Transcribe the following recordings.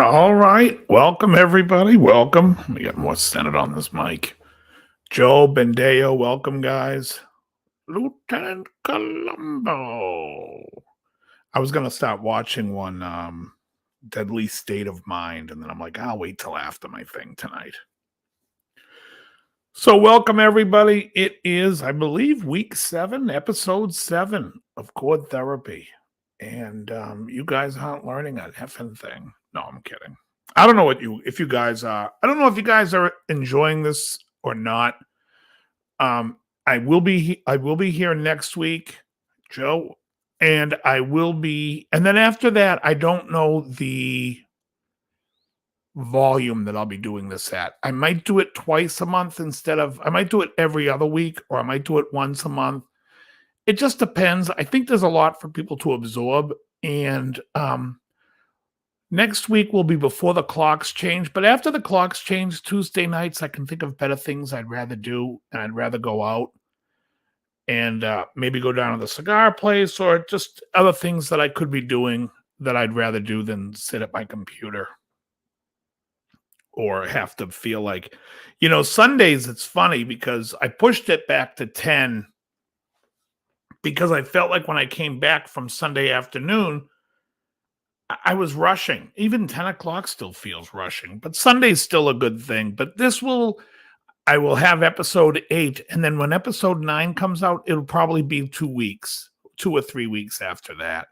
All right. Welcome, everybody. Welcome. Let me get more centered on this mic. Joe Bendeo, welcome, guys. Lieutenant Columbo. I was going to start watching one, Deadly State of Mind, and then I'm like, I'll wait till after my thing tonight. So, welcome, everybody. It is, I believe, week 7, episode 7 of Chord Therapy. And you guys aren't learning a effing thing. No, I'm kidding. I don't know what if you guys are. I don't know if you guys are enjoying this or not. I will be here next week, Joe, and I will be. And then after that, I don't know the volume that I'll be doing this at. I might do it twice a month I might do it every other week, or I might do it once a month. It just depends. I think there's a lot for people to absorb, and next week will be before the clocks change. But after the clocks change, Tuesday nights, I can think of better things I'd rather do, and I'd rather go out and maybe go down to the cigar place, or just other things that I could be doing that I'd rather do than sit at my computer or have to feel like, Sundays. It's funny because I pushed it back to 10 because I felt like when I came back from Sunday afternoon, I was rushing. Even 10 o'clock still feels rushing, but Sunday's still a good thing. But I will have episode 8. And then when episode 9 comes out, it'll probably be 2 or 3 weeks after that.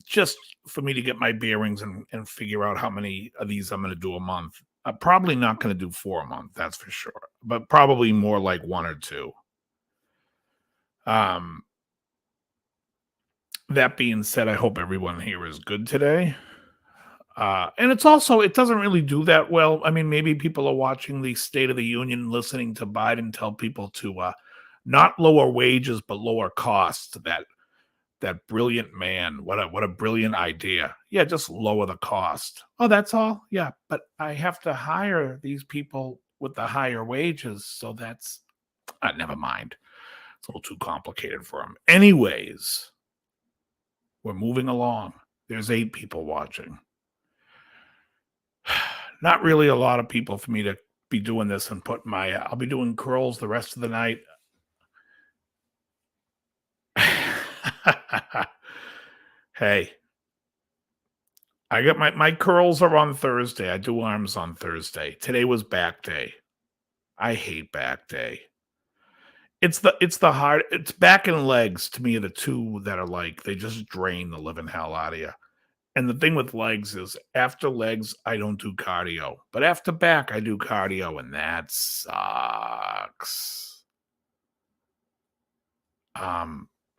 Just for me to get my bearings and figure out how many of these I'm going to do a month. I'm probably not going to do 4 a month, that's for sure, but probably more like 1 or 2. That being said, I hope everyone here is good today. And it doesn't really do that well. I mean, maybe people are watching the State of the Union, listening to Biden tell people to not lower wages, but lower costs. That brilliant man. What a brilliant idea. Yeah, just lower the cost. Oh, that's all? Yeah, but I have to hire these people with the higher wages. So that's, never mind. It's a little too complicated for him. Anyways, we're moving along. There's 8 people watching. Not really a lot of people for me to be doing this and put I'll be doing curls the rest of the night. Hey, I got my curls are on Thursday. I do arms on Thursday. Today was back day. I hate back day. It's back and legs to me are the two that are like, they just drain the living hell out of you. And the thing with legs is after legs, I don't do cardio. But after back, I do cardio, and that sucks.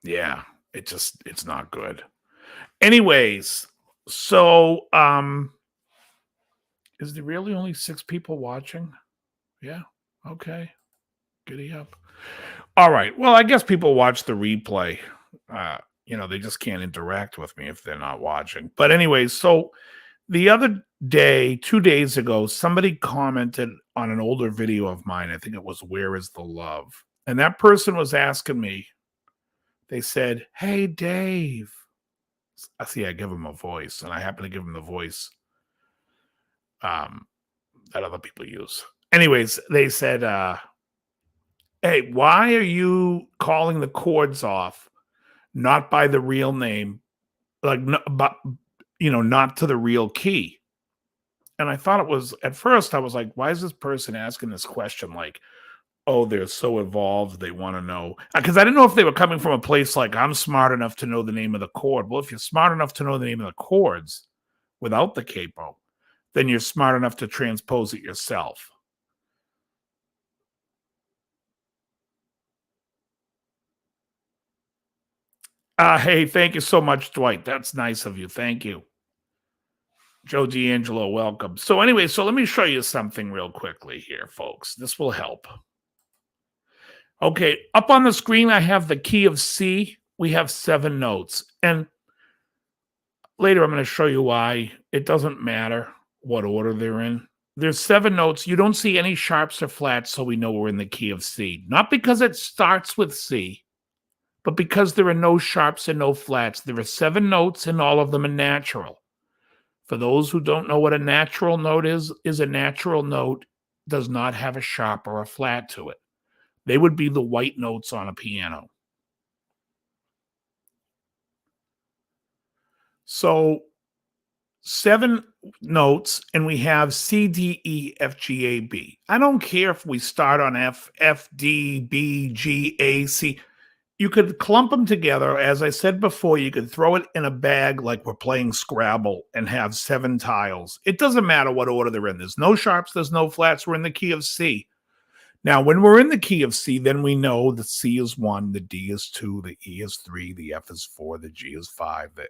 Yeah, it's not good. Anyways, so is there really only 6 people watching? Yeah, okay. Giddy up. All right. Well, I guess people watch the replay. They just can't interact with me if they're not watching. But anyways, so the other day, 2 days ago, somebody commented on an older video of mine. I think it was "Where is the Love?" And that person was asking me, they said, "Hey, Dave." I see I give him a voice, and I happen to give him the voice that other people use. Anyways, they said, "Hey, why are you calling the chords off not by the real name, like, not to the real key?" And I thought it was, at first, I was like, why is this person asking this question? Like, oh, they're so evolved, they want to know. Because I didn't know if they were coming from a place like, I'm smart enough to know the name of the chord. Well, if you're smart enough to know the name of the chords without the capo, then you're smart enough to transpose it yourself. Hey, thank you so much, Dwight. That's nice of you. Thank you. Joe D'Angelo, welcome. So anyway, let me show you something real quickly here, folks. This will help. Okay, up on the screen, I have the key of C. We have 7 notes. And later, I'm going to show you why it doesn't matter what order they're in. There's 7 notes. You don't see any sharps or flats, so we know we're in the key of C. Not because it starts with C, but because there are no sharps and no flats. There are 7 notes, and all of them are natural. For those who don't know what a natural note is a natural note does not have a sharp or a flat to it. They would be the white notes on a piano. So 7 notes, and we have C, D, E, F, G, A, B. I don't care if we start on F, F, D, B, G, A, C. You could clump them together. As I said before, you could throw it in a bag like we're playing Scrabble and have 7 tiles. It doesn't matter what order they're in. There's no sharps, there's no flats. We're in the key of C. Now, when we're in the key of C, then we know the C is 1, the D is 2, the E is 3, the F is 4, the G is 5, the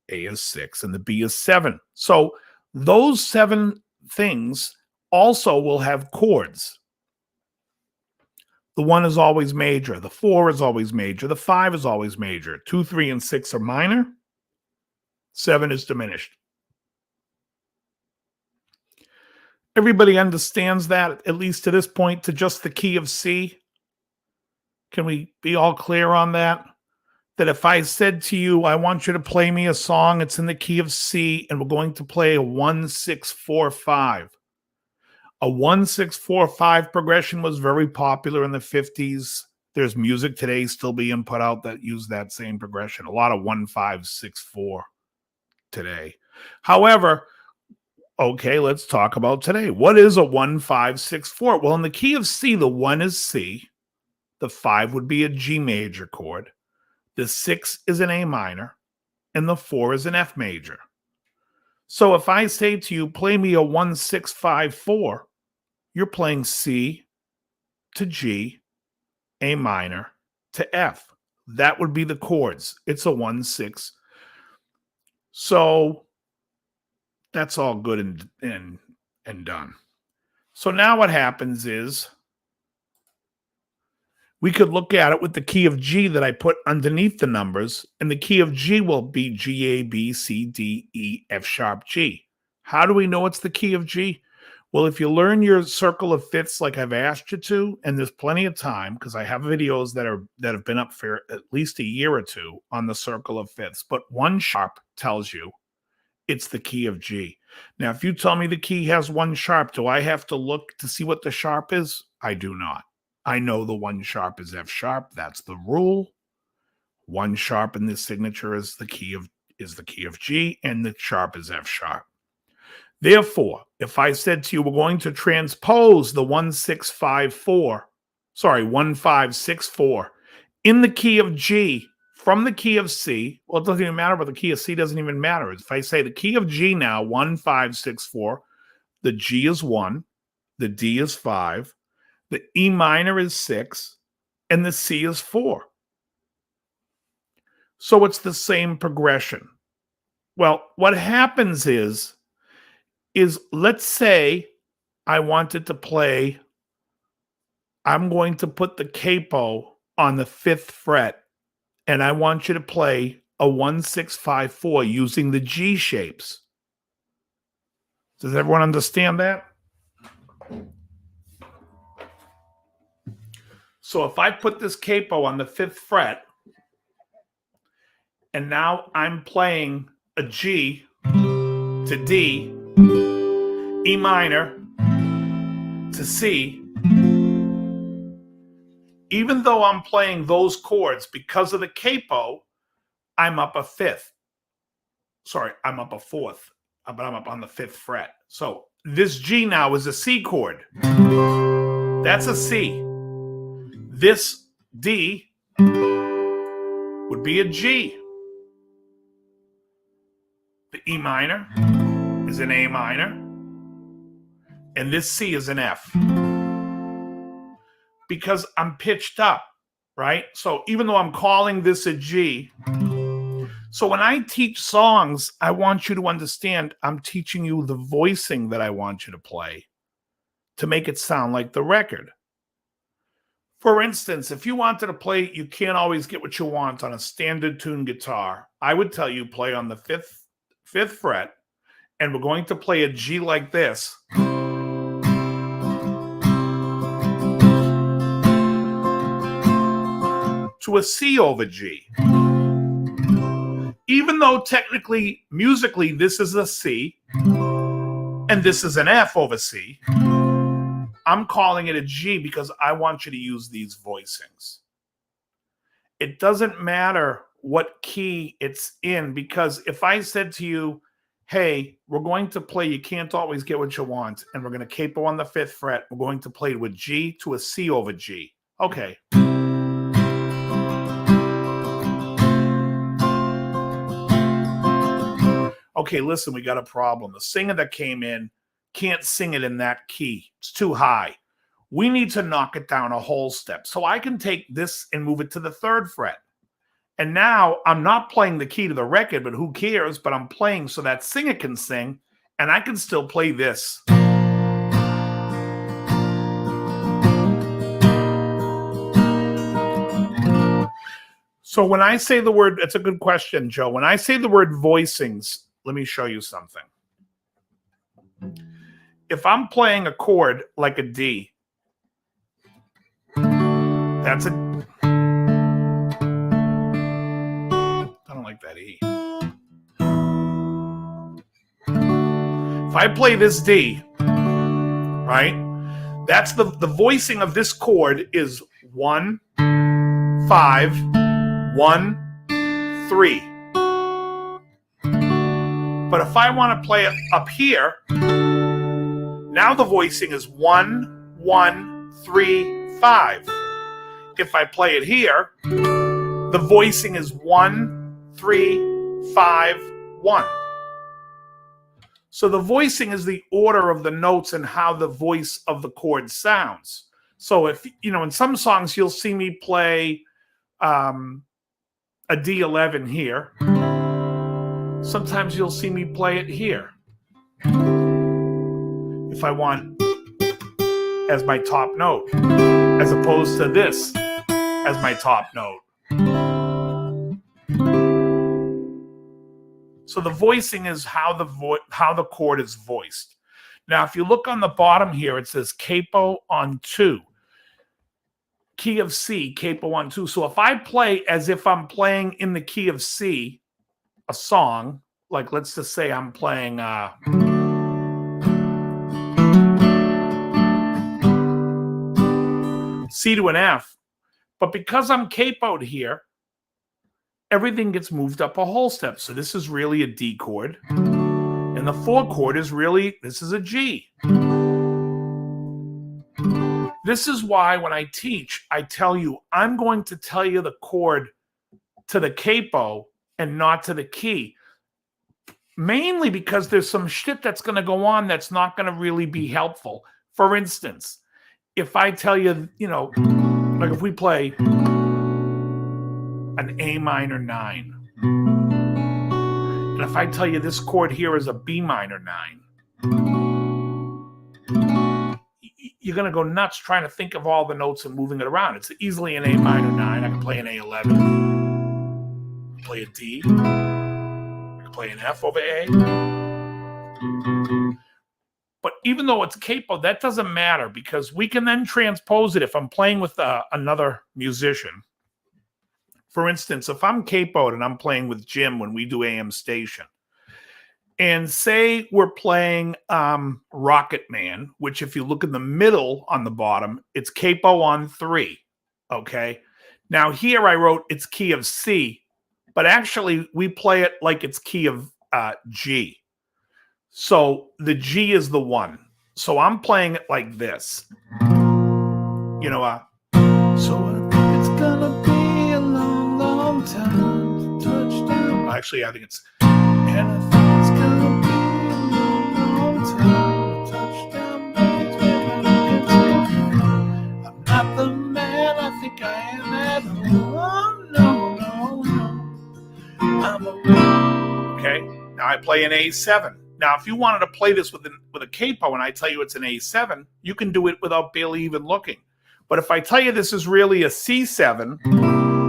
A is 6, and the B is 7. So those 7 things also will have chords. The 1 is always major. The 4 is always major. The 5 is always major. 2, 3, and 6 are minor. 7 is diminished. Everybody understands that, at least to this point, to just the key of C? Can we be all clear on that? That if I said to you, I want you to play me a song, it's in the key of C, and we're going to play a 1, 6, 4, 5. A 1, 6, 4, 5 progression was very popular in the 50s. There's music today still being put out that use that same progression. A lot of 1, 5, 6, 4 today. However, okay, let's talk about today. What is a 1, 5, 6, 4? Well, in the key of C, the 1 is C. The 5 would be a G major chord. The 6 is an A minor, and the 4 is an F major. So if I say to you, play me a 1, 6, 5, 4, you're playing C to G, A minor to F. That would be the chords. It's a 1, 6. So that's all good and done. So now what happens is we could look at it with the key of G that I put underneath the numbers, and the key of G will be G, A, B, C, D, E, F sharp, G. How do we know it's the key of G? Well, if you learn your circle of fifths like I've asked you to, and there's plenty of time because I have videos that have been up for at least a year or two on the circle of fifths, but 1 sharp tells you it's the key of G. Now, if you tell me the key has 1 sharp, do I have to look to see what the sharp is? I do not. I know the 1 sharp is F sharp. That's the rule. 1 sharp in this signature is the key of G, and the sharp is F sharp. Therefore, if I said to you, we're going to transpose the 1, 6, 5, 4, 1, 5, 6, 4 in the key of G from the key of C. Well, it doesn't even matter, but the key of C doesn't even matter. If I say the key of G now, 1, 5, 6, 4, the G is 1, the D is 5, the E minor is 6, and the C is 4. So it's the same progression. Well, what happens is let's say I wanted to play, I'm going to put the capo on the 5th fret, and I want you to play a 1, 6, 5, 4 using the G shapes. Does everyone understand that? So if I put this capo on the 5th fret, and now I'm playing a G to D, E minor to C, even though I'm playing those chords, because of the capo, I'm up a 5th. I'm up a 4th, but I'm up on the 5th fret. So this G now is a C chord. That's a C. This D would be a G. The E minor is an A minor, and this C is an F. Because I'm pitched up, right? So even though I'm calling this a G, so when I teach songs, I want you to understand I'm teaching you the voicing that I want you to play to make it sound like the record. For instance, if you wanted to play, you can't always get what you want on a standard tune guitar. I would tell you play on the 5th fret, and we're going to play a G like this. To a C over G. even though technically, musically, this is a C and this is an F over C, I'm calling it a G because I want you to use these voicings. It doesn't matter what key it's in, because if I said to you, hey, we're going to play You Can't Always Get What You Want, and we're going to capo on the 5th fret, we're going to play with G to a C over G. Okay. Okay, listen, we got a problem. The singer that came in can't sing it in that key. It's too high. We need to knock it down a whole step. So I can take this and move it to the 3rd fret. And now I'm not playing the key to the record, but who cares? But I'm playing so that singer can sing, and I can still play this. So when I say the word, it's a good question, Joe. When I say the word voicings, let me show you something. If I'm playing a chord like a D, that's a... I don't like that E. If I play this D, right? That's the voicing of this chord is 1, 5, 1, 3. But if I want to play it up here, now the voicing is 1, 1, 3, 5. If I play it here, the voicing is 1, 3, 5, 1. So the voicing is the order of the notes and how the voice of the chord sounds. So if, in some songs, you'll see me play a D11 here. Sometimes you'll see me play it here. If I want as my top note, as opposed to this as my top note. So the voicing is how the chord is voiced. Now, if you look on the bottom here, it says capo on 2. Key of C, capo on 2. So if I play as if I'm playing in the key of C, a song, like let's just say I'm playing C to an F, but because I'm capoed here, everything gets moved up a whole step. So this is really a D chord, and the 4 chord is really, this is a G. This is why when I teach, I tell you, I'm going to tell you the chord to the capo and not to the key. Mainly because there's some shit that's going to go on that's not going to really be helpful. For instance, if I tell you, like if we play an A minor 9, and if I tell you this chord here is a B minor 9, you're going to go nuts trying to think of all the notes and moving it around. It's easily an A minor 9. I can play an A11, play a D, I can play an F over A. But even though it's capo, that doesn't matter because we can then transpose it if I'm playing with another musician. For instance, if I'm capoed and I'm playing with Jim when we do AM Station, and say we're playing Rocket Man, which if you look in the middle on the bottom, it's capo on 3, okay? Now here I wrote it's key of C, but actually we play it like it's key of G. So the G is the 1. So I'm playing it like this. So I think it's gonna be a long, long time to touch down. Actually, I think it's, and I think it's gonna be a long, long time to touch down. I'm not the man I think I am at home. No. I'm a okay. Now I play an A7. Now, if you wanted to play this with a capo and I tell you it's an A7, you can do it without barely even looking. But if I tell you this is really a C7,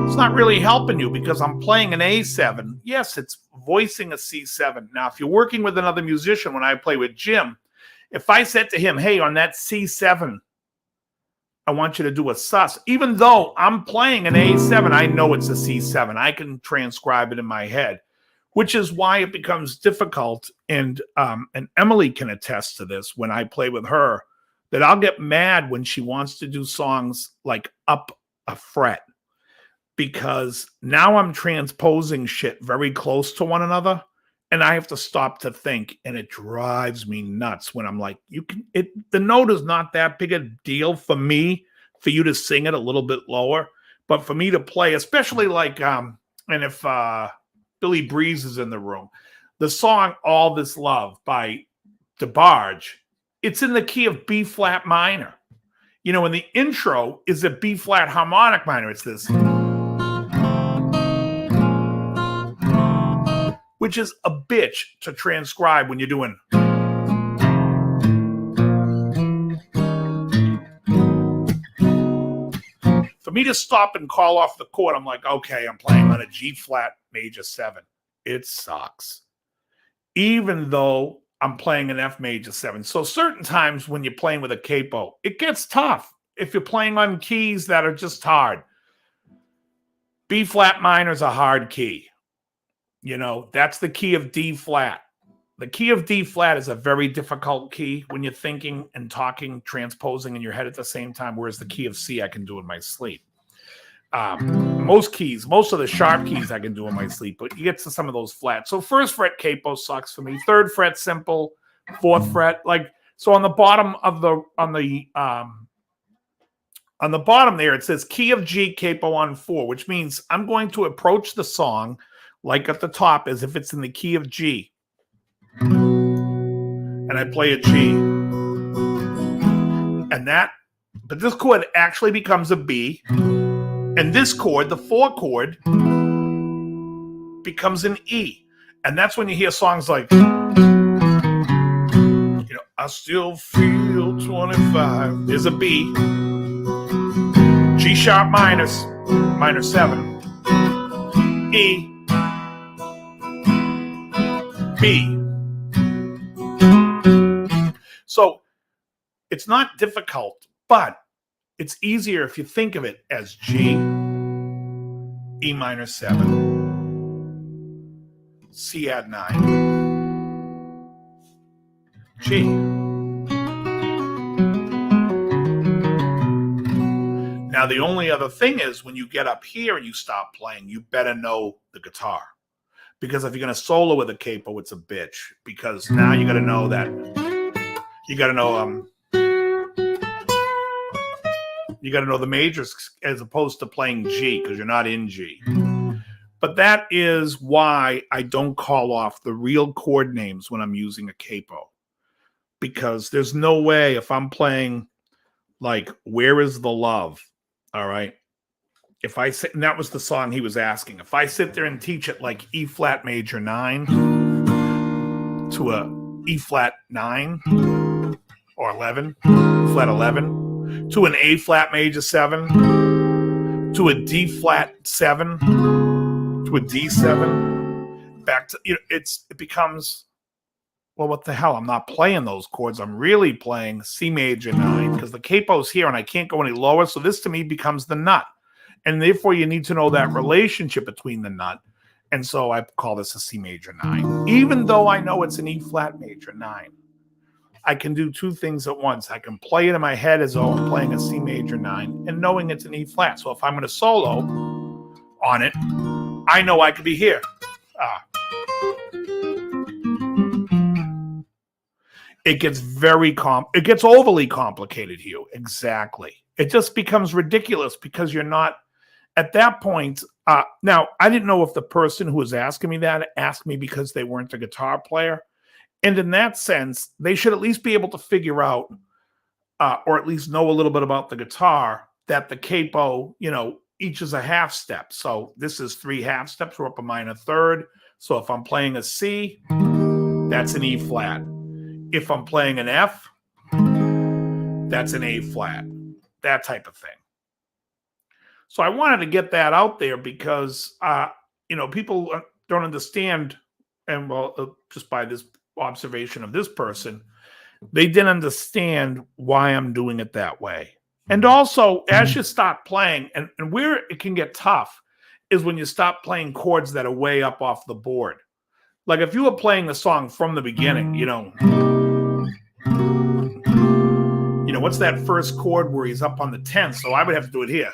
it's not really helping you because I'm playing an A7. Yes, it's voicing a C7. Now, if you're working with another musician, when I play with Jim, if I said to him, hey, on that C7, I want you to do a sus, even though I'm playing an A7, I know it's a C7. I can transcribe it in my head. which is why it becomes difficult. And Emily can attest to this when I play with her, that I'll get mad when she wants to do songs like up a fret, because now I'm transposing shit very close to one another, and I have to stop to think, and it drives me nuts when I'm like, the note is not that big a deal for me, for you to sing it a little bit lower, but for me to play, especially like, and if Billy Breeze is in the room, the song All This Love by DeBarge, it's in the key of B flat minor. You know, and the intro is a B flat harmonic minor. It's this, which is a bitch to transcribe when you're doing. For me to stop and call off the chord, I'm like, okay, I'm playing on a G flat major 7. It sucks. Even though I'm playing an F major 7. So certain times when you're playing with a capo, it gets tough. If you're playing on keys that are just hard. B flat minor is a hard key. You know, that's the key of D flat. The key of D flat is a very difficult key when you're thinking and talking, transposing in your head at the same time, whereas the key of C I can do in my sleep. Most of the sharp keys I can do in my sleep, but you get to some of those flats. So first fret capo sucks for me. Third fret simple, fourth fret, like, so on the bottom of on the bottom there, it says key of G capo on 4, which means I'm going to approach the song like at the top as if it's in the key of G. And I play a G. And but this chord actually becomes a B. And this chord, the 4 chord, becomes an E. And that's when you hear songs like, you know, I still feel 25. There's a B. G sharp minor 7. E. B. So it's not difficult, but it's easier if you think of it as G, E minor 7, C add 9, G. Now, the only other thing is when you get up here and you stop playing, you better know the guitar. Because if you're going to solo with a capo, it's a bitch. Because now you got to know that. You got to know you got to know the majors as opposed to playing G, because you're not in G. But that is why I don't call off the real chord names when I'm using a capo. Because there's no way, if I'm playing like Where Is the Love, all right? If I sit, and that was the song he was asking, if I sit there and teach it like E flat major 9 to a E flat 9 or 11, flat 11, to an A flat major 7, to a D flat 7, to a D7, back to, you know, it becomes, well, what the hell? I'm not playing those chords. I'm really playing C major 9 because the capo's here and I can't go any lower. So this to me becomes the nut. And therefore you need to know that relationship between the nut. And so I call this a C major 9. Even though I know it's an E flat major 9, I can do two things at once. I can play it in my head as though I'm playing a C major 9 and knowing it's an E flat. So if I'm going to solo on it, I know I could be here. It gets it gets overly complicated, Hugh. Exactly. It just becomes ridiculous because you're not at that point. Now, I didn't know if the person who was asking me that asked me because they weren't a guitar player. And in that sense, they should at least be able to figure out, or at least know a little bit about the guitar, that the capo, you know, each is a half step. So this is 3 half steps. We're up a minor third. So if I'm playing a C, that's an E flat. If I'm playing an F, that's an A flat. That type of thing. So I wanted to get that out there because, you know, people don't understand, and well, just by this observation of this person, they didn't understand why I'm doing it that way. And also, as you start playing, and where it can get tough is when you stop playing chords that are way up off the board. Like if you were playing the song from the beginning, what's that first chord where he's up on the 10th? So I would have to do it here.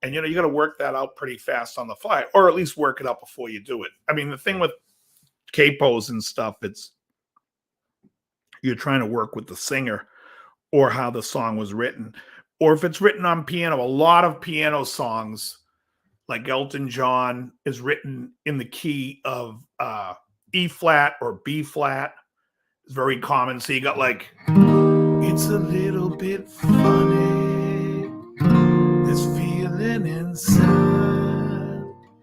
And, you got to work that out pretty fast on the fly, or at least work it out before you do it. I mean, the thing with capos and stuff, you're trying to work with the singer or how the song was written. Or if it's written on piano, a lot of piano songs, like Elton John, is written in the key of E flat or B flat. It's very common. So you got like, it's a little bit funny, this feeling inside.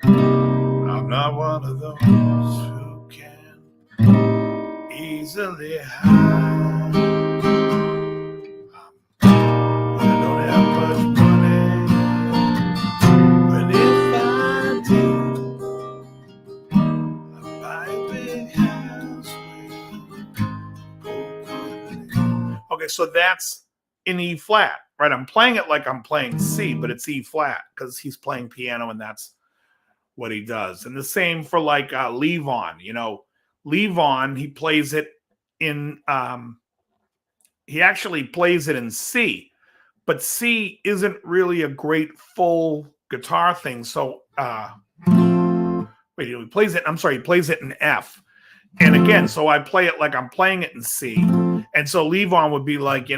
I'm not one of those who can easily hide. I don't have much money, but if I do, I'll buy a big house with. Okay, so that's in E flat, right? I'm playing it like I'm playing C, but it's E flat because he's playing piano and that's what he does. And the same for like Levon, Levon, he plays it in, he actually plays it in C, but C isn't really a great full guitar thing. So, he plays it in F. And again, so I play it like I'm playing it in C. And so Levon would be like,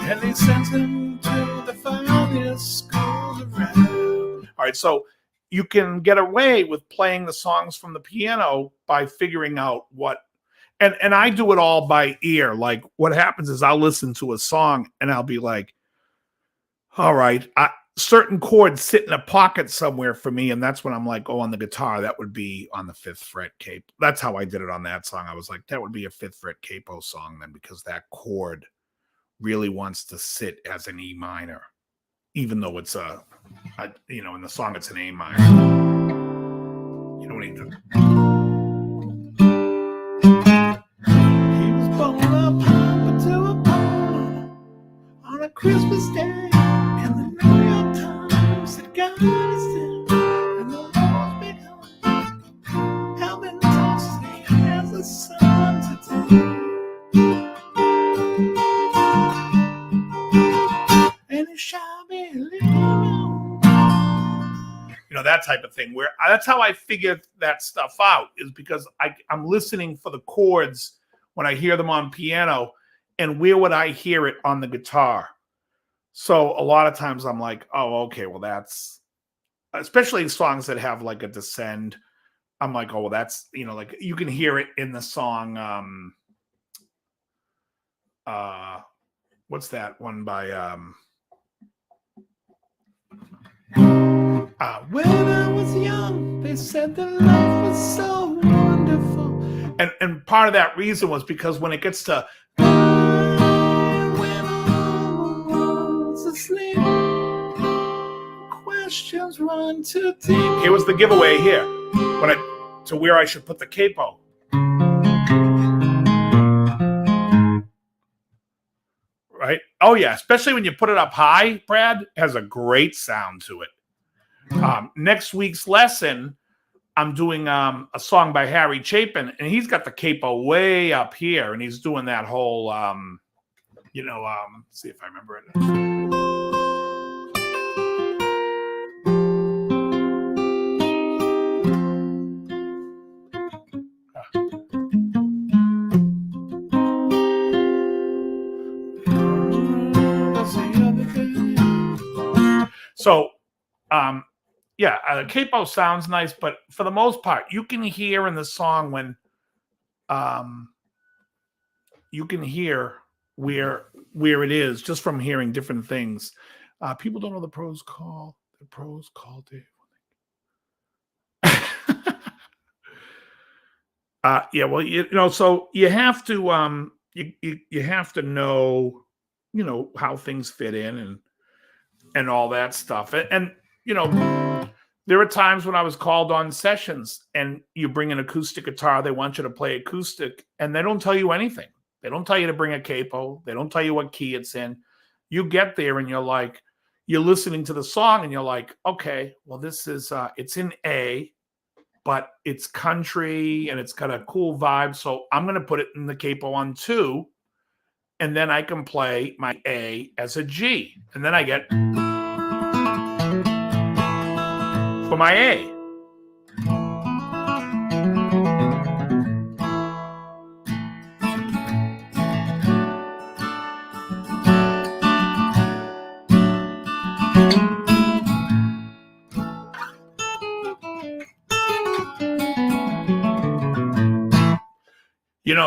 and they sent him to the finest schools around. All right, so you can get away with playing the songs from the piano by figuring out what, and I do it all by ear. Like what happens is I'll listen to a song and I'll be like, all right, certain chords sit in a pocket somewhere for me, and that's when I'm like, oh, on the guitar, that would be on the 5th fret capo. That's how I did it on that song. I was like, that would be a 5th fret capo song then, because that chord really wants to sit as an E minor, even though it's in the song it's an A minor. You know what he did? He was born up to a pond on a Christmas day, and the New York Times said God is dead, and the walls begun. How many times he has a son today? And it shall be living. That type of thing, where that's how I figured that stuff out, is because I'm listening for the chords when I hear them on piano, and where would I hear it on the guitar? So a lot of times I'm like, oh, okay, well, that's, especially songs that have like a descend. I'm like, oh, well, that's, like you can hear it in the song. What's that one by, when I was young, they said that life was so wonderful. And part of that reason was because when it gets to when all the world's asleep, questions run too deep. Here was the giveaway here. To where I should put the capo. Right? Oh yeah, especially when you put it up high, Brad, it has a great sound to it. Next week's lesson, I'm doing a song by Harry Chapin, and he's got the capo way up here, and he's doing that whole, see if I remember it. So, the capo sounds nice, but for the most part, you can hear in the song when, you can hear where it is just from hearing different things. People don't know the pros call. The pros call Dave. Yeah, well, so you have to you have to know, how things fit in and all that stuff. And there are times when I was called on sessions and you bring an acoustic guitar, they want you to play acoustic, and they don't tell you anything. They don't tell you to bring a capo. They don't tell you what key it's in. You get there and you're listening to the song and you're like, okay, well, this is, it's in A, but it's country and it's got a cool vibe. So I'm going to put it in the capo on 2, and then I can play my A as a G. And then I get for my A.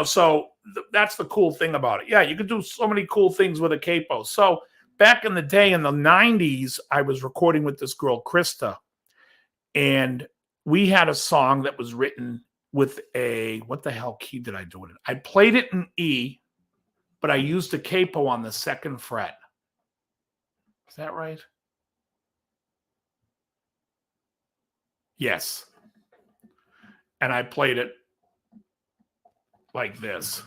So that's the cool thing about it. Yeah, you can do so many cool things with a capo. So back in the day, in the 90s, I was recording with this girl, Krista, and we had a song that was written with what the hell key did I do it in? I played it in E, but I used a capo on the 2nd fret. Is that right? Yes. And I played it like this.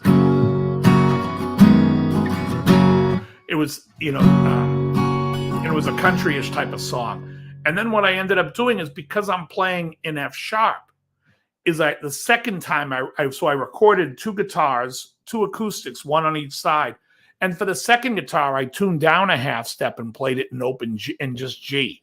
It was, it was a country-ish type of song. And then what I ended up doing is, because I'm playing in F sharp, is the second time I recorded 2 guitars, 2 acoustics, 1 on each side. And for the second guitar, I tuned down a half step and played it in open G, and just G.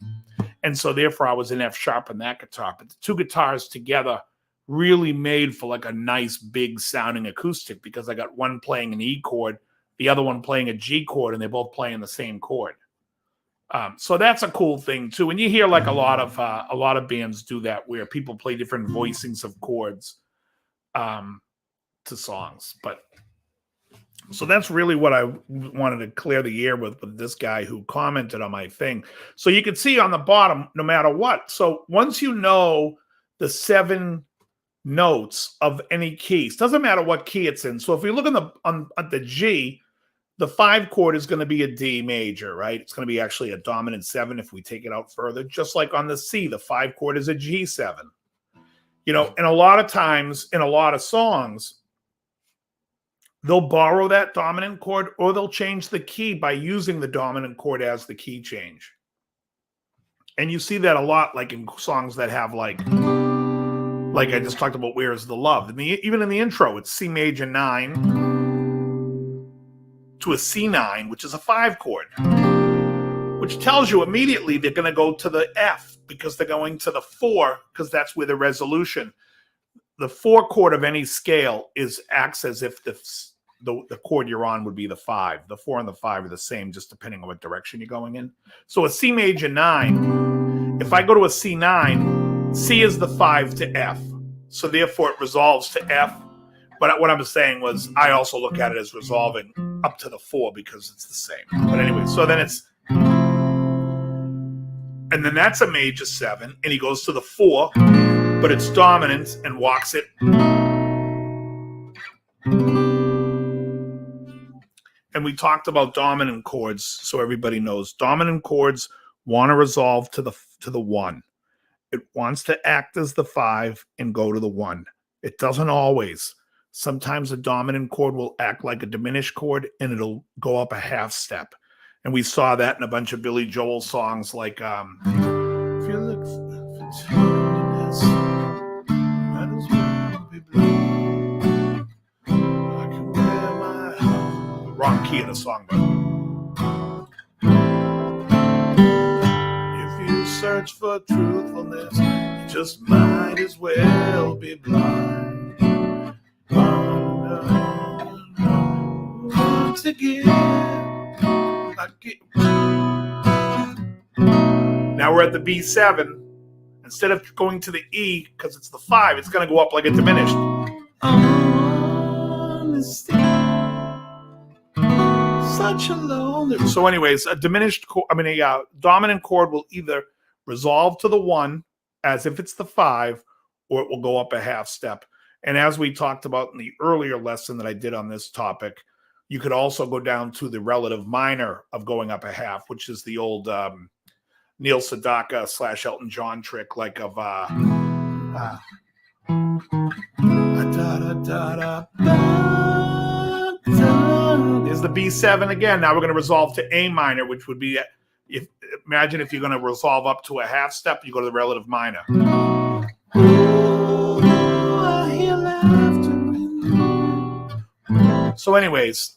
And so therefore I was in F sharp on that guitar. But the 2 guitars together really made for like a nice big sounding acoustic, because I got one playing an E chord, the other one playing a G chord, and they're both playing the same chord. So that's a cool thing too. And you hear like a lot of bands do that, where people play different voicings of chords to songs. But so that's really what I wanted to clear the air with this guy who commented on my thing. So you can see on the bottom, no matter what. So once you know the 7 notes of any keys, doesn't matter what key it's in. So if we look at the G, the 5 chord is going to be a D major, right? It's going to be actually a dominant 7 if we take it out further. Just like on the C, the 5 chord is a G7. And a lot of times in a lot of songs, they'll borrow that dominant chord, or they'll change the key by using the dominant chord as the key change. And you see that a lot, like in songs that have like I just talked about, Where Is the Love? Even in the intro, it's C major 9 to a C9, which is a 5 chord, which tells you immediately they're going to go to the F, because they're going to the 4, because that's where the resolution. The 4 chord of any scale acts as if the chord you're on would be the 5. The 4 and the 5 are the same, just depending on what direction you're going in. So a C major 9, if I go to a C9, C is the 5 to F. So therefore it resolves to F. But what I was saying was, I also look at it as resolving up to the 4, because it's the same. But anyway, so then and then that's a major 7, and he goes to the 4, but it's dominant and walks it. And we talked about dominant chords, so everybody knows dominant chords want to resolve to the 1. It wants to act as the 5 and go to the 1. It doesn't always. Sometimes a dominant chord will act like a diminished chord, and it'll go up a half step. And we saw that in a bunch of Billy Joel songs, like if you look for tenderness, might as well be blue. I can wear my heart. The wrong key of the song, but if you search for truthfulness, you just might as well be blind. Once again, now we're at the B7. Instead of going to the E, because it's the 5, it's going to go up like a diminished. Honesty. such a lonely. So, anyways, a dominant chord will either resolve to the 1 as if it's the 5, or it will go up a half step. And as we talked about in the earlier lesson that I did on this topic, you could also go down to the relative minor of going up a half, which is the old Neil Sedaka / Elton John trick, like of there's the B7 again. Now we're going to resolve to A minor, which would be, imagine if you're going to resolve up to a half step, you go to the relative minor. So anyways,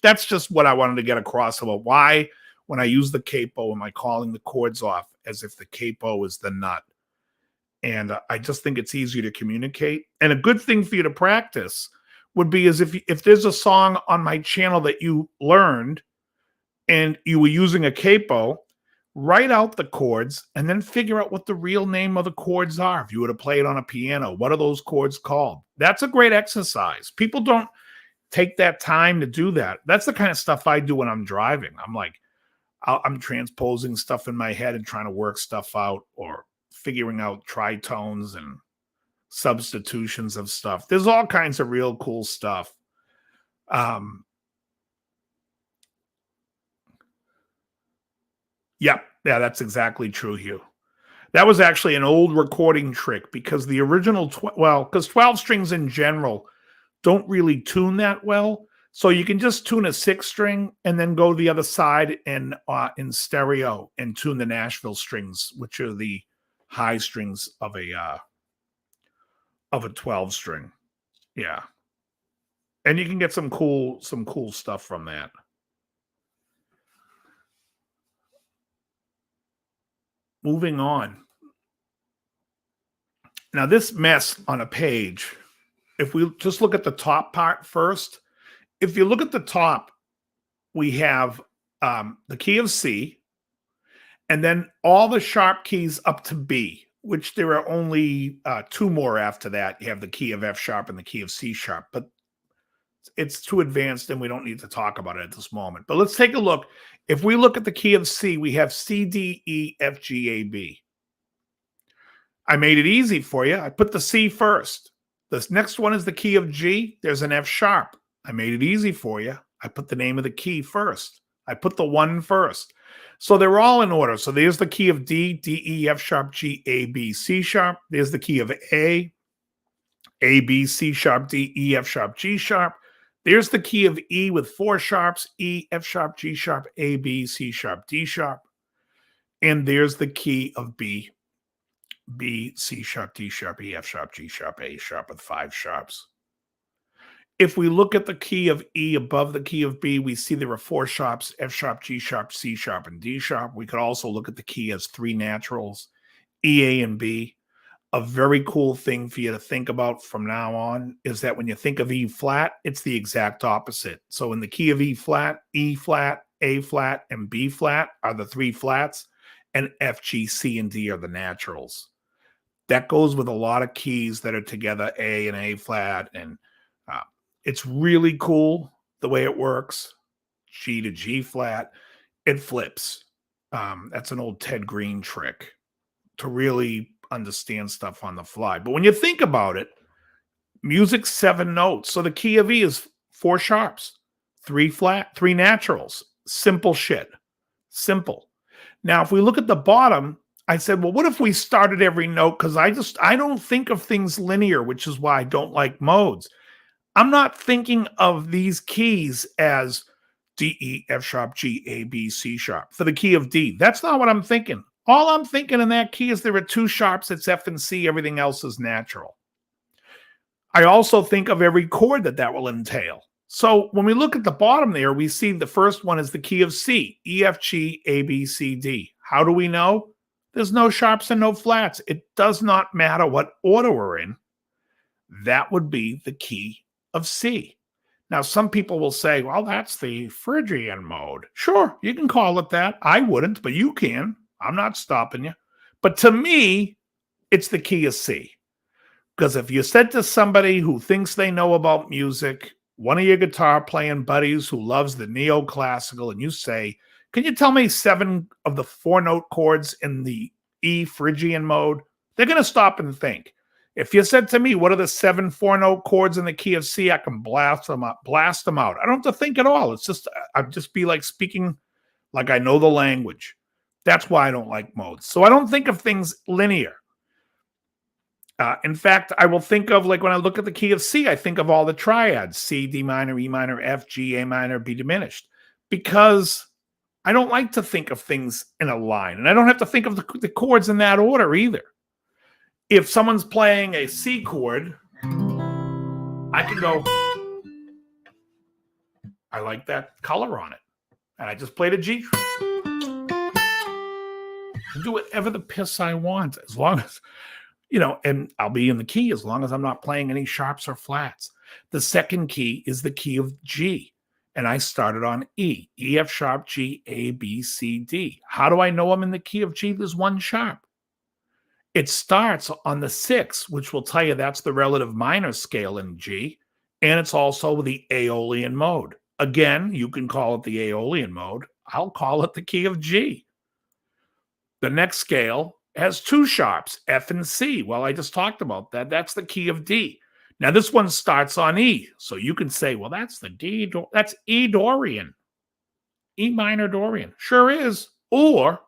that's just what I wanted to get across about why, when I use the capo, am I calling the chords off as if the capo is the nut. And I just think it's easier to communicate. And a good thing for you to practice would be is if there's a song on my channel that you learned and you were using a capo, write out the chords and then figure out what the real name of the chords are. If you were to play it on a piano, what are those chords called? That's a great exercise. People don't take that time to do that. That's the kind of stuff I do when I'm driving. I'm transposing stuff in my head and trying to work stuff out, or figuring out tritones and substitutions of stuff. There's all kinds of real cool stuff. Yeah, that's exactly true, Hugh. That was actually an old recording trick, because the original, because 12 strings in general don't really tune that well. So you can just tune a 6 string and then go the other side in stereo and tune the Nashville strings, which are the high strings of a 12 string. Yeah. And you can get some cool stuff from that. Moving on. Now this mess on a page, if we just look at the top part first, if you look at the top, we have the key of C, and then all the sharp keys up to B, which there are only 2 more after that. You have the key of F sharp and the key of C sharp, but it's too advanced and we don't need to talk about it at this moment. But let's take a look. If we look at the key of C, we have C, D, E, F, G, A, B. I made it easy for you. I put the C first. This next one is the key of G. There's an F sharp. I made it easy for you. I put the name of the key first. I put the 1 first. So they're all in order. So there's the key of D, D, E, F sharp, G, A, B, C sharp. There's the key of A, B, C sharp, D, E, F sharp, G sharp. There's the key of E with 4 sharps, E, F sharp, G sharp, A, B, C sharp, D sharp. And there's the key of B, C sharp, D sharp, E, F sharp, G sharp, A sharp with 5 sharps. If we look at the key of E above the key of B, we see there are 4 sharps, F sharp, G sharp, C sharp, and D sharp. We could also look at the key as 3 naturals, E, A, and B. A very cool thing for you to think about from now on is that when you think of E flat, it's the exact opposite. So in the key of E flat, A flat, and B flat are the 3 flats, and F, G, C, and D are the naturals. That goes with a lot of keys that are together, A and A flat, and it's really cool the way it works. G to G flat, it flips. That's an old Ted Green trick to really understand stuff on the fly. But when you think about it, music's 7 notes. So the key of E is 4 sharps, 3 flat, 3 naturals. Simple shit. Simple. Now, if we look at the bottom, I said, well, what if we started every note? Because I don't think of things linear, which is why I don't like modes. I'm not thinking of these keys as D, E, F sharp, G, A, B, C sharp for the key of D. That's not what I'm thinking. All I'm thinking in that key is there are 2 sharps, it's F and C, everything else is natural. I also think of every chord that will entail. So when we look at the bottom there, we see the first one is the key of C, E, F, G, A, B, C, D. How do we know? There's no sharps and no flats. It does not matter what order we're in. That would be the key of C. Now, some people will say, well, that's the Phrygian mode. Sure, you can call it that. I wouldn't, but you can. I'm not stopping you. But to me, it's the key of C. Because if you said to somebody who thinks they know about music, one of your guitar playing buddies who loves the neoclassical, and you say, can you tell me 7 of the 4-note chords in the E Phrygian mode? They're going to stop and think. If you said to me, what are the 7 4-note chords in the key of C, I can blast them out. I don't have to think at all. It's just, I'd just be like speaking like I know the language. That's why I don't like modes. So I don't think of things linear. In fact, I will think of, like when I look at the key of C, I think of all the triads: C, D minor, E minor, F, G, A minor, B diminished, because I don't like to think of things in a line, and I don't have to think of the chords in that order either. If someone's playing a C chord, I can go, I like that color on it, and I just played a G. I do whatever the piss I want, as long as, and I'll be in the key as long as I'm not playing any sharps or flats. The second key is the key of G, and I started on E. E, F sharp, G, A, B, C, D. How do I know I'm in the key of G? There's one sharp. It starts on the 6, which will tell you that's the relative minor scale in G, and it's also the Aeolian mode. Again, you can call it the Aeolian mode. I'll call it the key of G. The next scale has 2 sharps, F and C. Well, I just talked about that. That's the key of D. Now, this one starts on E, so you can say, well, that's that's E Dorian, E minor Dorian. Sure is. Or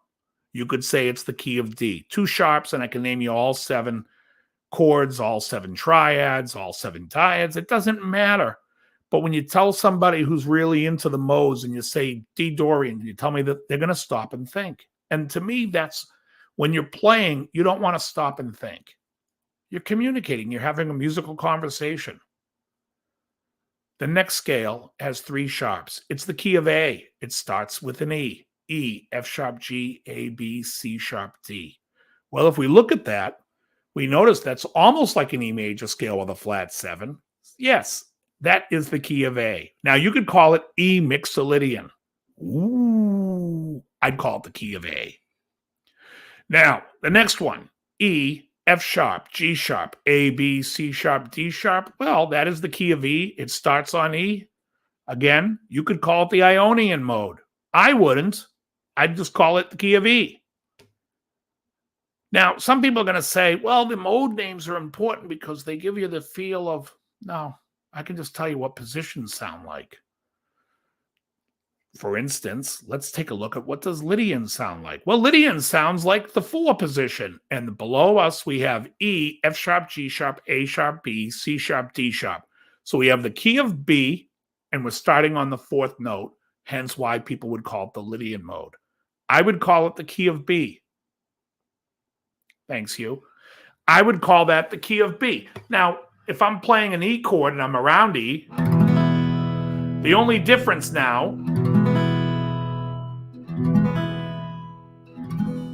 you could say it's the key of D. 2 sharps, and I can name you all 7 chords, all 7 triads, all 7 dyads. It doesn't matter. But when you tell somebody who's really into the modes and you say D Dorian, you tell me that they're going to stop and think. And to me, that's when you're playing, you don't want to stop and think. You're communicating. You're having a musical conversation. The next scale has 3 sharps. It's the key of A. It starts with an E. E, F sharp, G, A, B, C sharp, D. Well, if we look at that, we notice that's almost like an E major scale with a flat 7. Yes, that is the key of A. Now, you could call it E mixolydian. Ooh, I'd call it the key of A. Now, the next one, E, F sharp, G sharp, A, B, C sharp, D sharp. Well, that is the key of E. It starts on E. Again, you could call it the Ionian mode. I wouldn't. I'd just call it the key of E. Now, some people are going to say, well, the mode names are important because they give you the feel of, no, I can just tell you what positions sound like. For instance, let's take a look at what does Lydian sound like. Well, Lydian sounds like the 4 position. And below us, we have E, F sharp, G sharp, A sharp, B, C sharp, D sharp. So we have the key of B, and we're starting on the 4th note, hence why people would call it the Lydian mode. I would call it the key of B. Thanks, Hugh. I would call that the key of B. Now, if I'm playing an E chord and I'm around E, the only difference now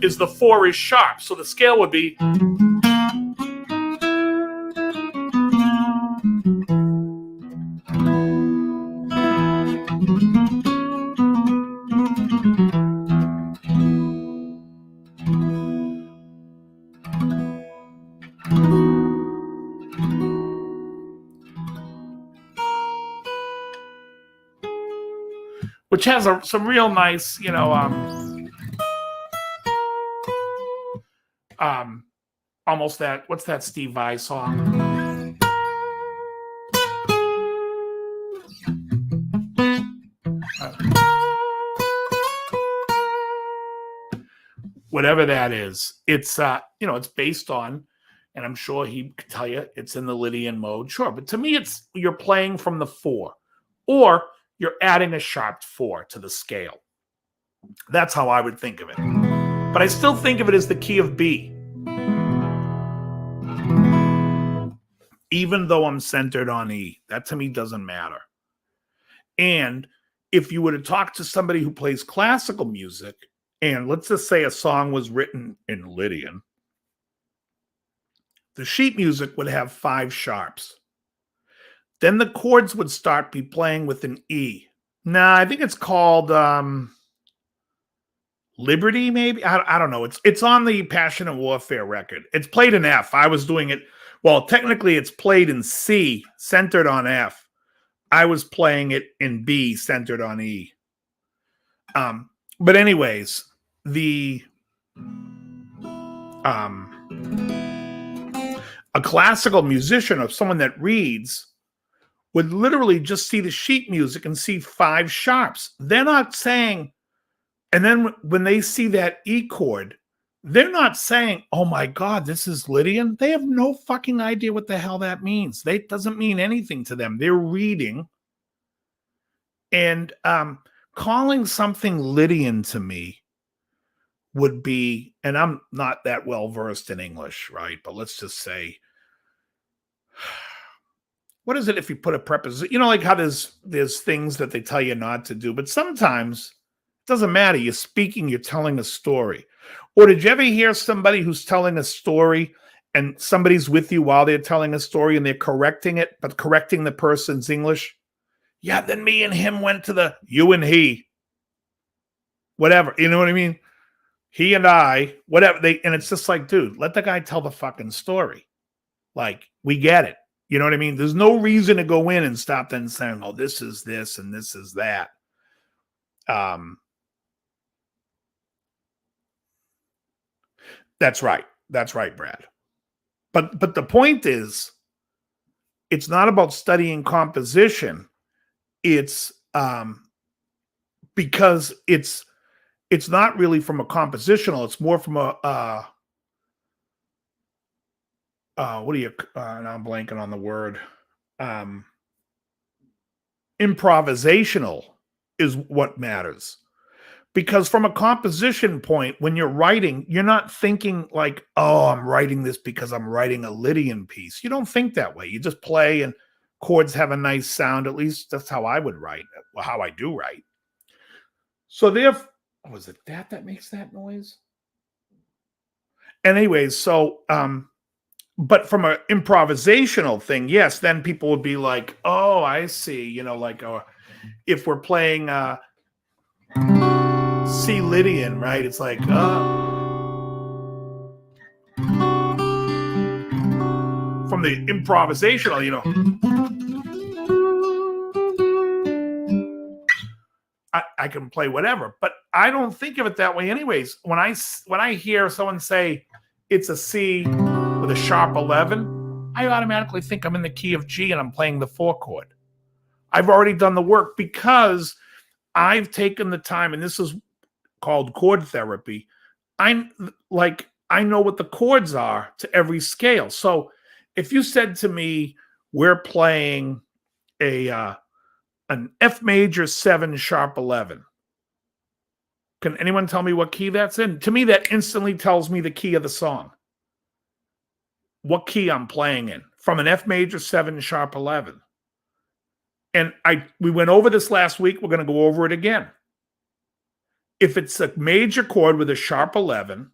is the 4 is sharp. So the scale would be, which has some real nice, almost that, what's that Steve Vai song? Whatever that is, it's, it's based on, and I'm sure he could tell you it's in the Lydian mode. Sure. But to me, it's, you're playing from the 4, or you're adding a sharp 4 to the scale. That's how I would think of it. But I still think of it as the key of B. Even though I'm centered on E, that to me doesn't matter. And if you were to talk to somebody who plays classical music, and let's just say a song was written in Lydian, the sheet music would have 5 sharps. Then the chords would start be playing with an E. Nah, I think it's called Liberty, maybe? I don't know. It's on the Passion and Warfare record. It's played in F. I was doing it. Well, technically, it's played in C, centered on F. I was playing it in B centered on E. But anyways, a classical musician or someone that reads would literally just see the sheet music and see 5 sharps. They're not saying, and then when they see that E chord, they're not saying, oh my God, this is Lydian. They have no fucking idea what the hell that means. That doesn't mean anything to them. They're reading. And calling something Lydian to me would be, and I'm not that well versed in English, right? But let's just say, what is it if you put a preposition? You know, like how there's things that they tell you not to do, but sometimes it doesn't matter. You're speaking, you're telling a story. Or did you ever hear somebody who's telling a story and somebody's with you while they're telling a story and they're correcting it, but correcting the person's English? Yeah, then me and him went to the you and he, whatever. You know what I mean? He and I, whatever. And it's just like, dude, let the guy tell the fucking story. Like, we get it. You know what I mean? There's no reason to go in and stop then saying, oh, this is this and this is that. That's right. That's right, Brad. But the point is, it's not about studying composition. It's because it's not really from a compositional. It's more from a what do you? Now I'm blanking on the word. Improvisational is what matters. Because from a composition point, when you're writing, you're not thinking like, oh, I'm writing this because I'm writing a Lydian piece. You don't think that way. You just play and chords have a nice sound. At least that's how I would write, how I do write. So therefore, was it that makes that noise? And anyways, so, but from an improvisational thing, yes, then people would be like, oh, I see, you know, like if we're playing C Lydian, right? It's like, from the improvisational, you know, I can play whatever, but I don't think of it that way anyways. When I hear someone say it's a C with a sharp 11, I automatically think I'm in the key of G and I'm playing the 4 chord. I've already done the work because I've taken the time, and this is called chord therapy. I know what the chords are to every scale. So if you said to me, we're playing an F major 7 sharp 11, can anyone tell me what key that's in? To me, that instantly tells me the key of the song. What key I'm playing in from an F major 7 sharp 11. And we went over this last week. We're going to go over it again. If it's a major chord with a sharp 11,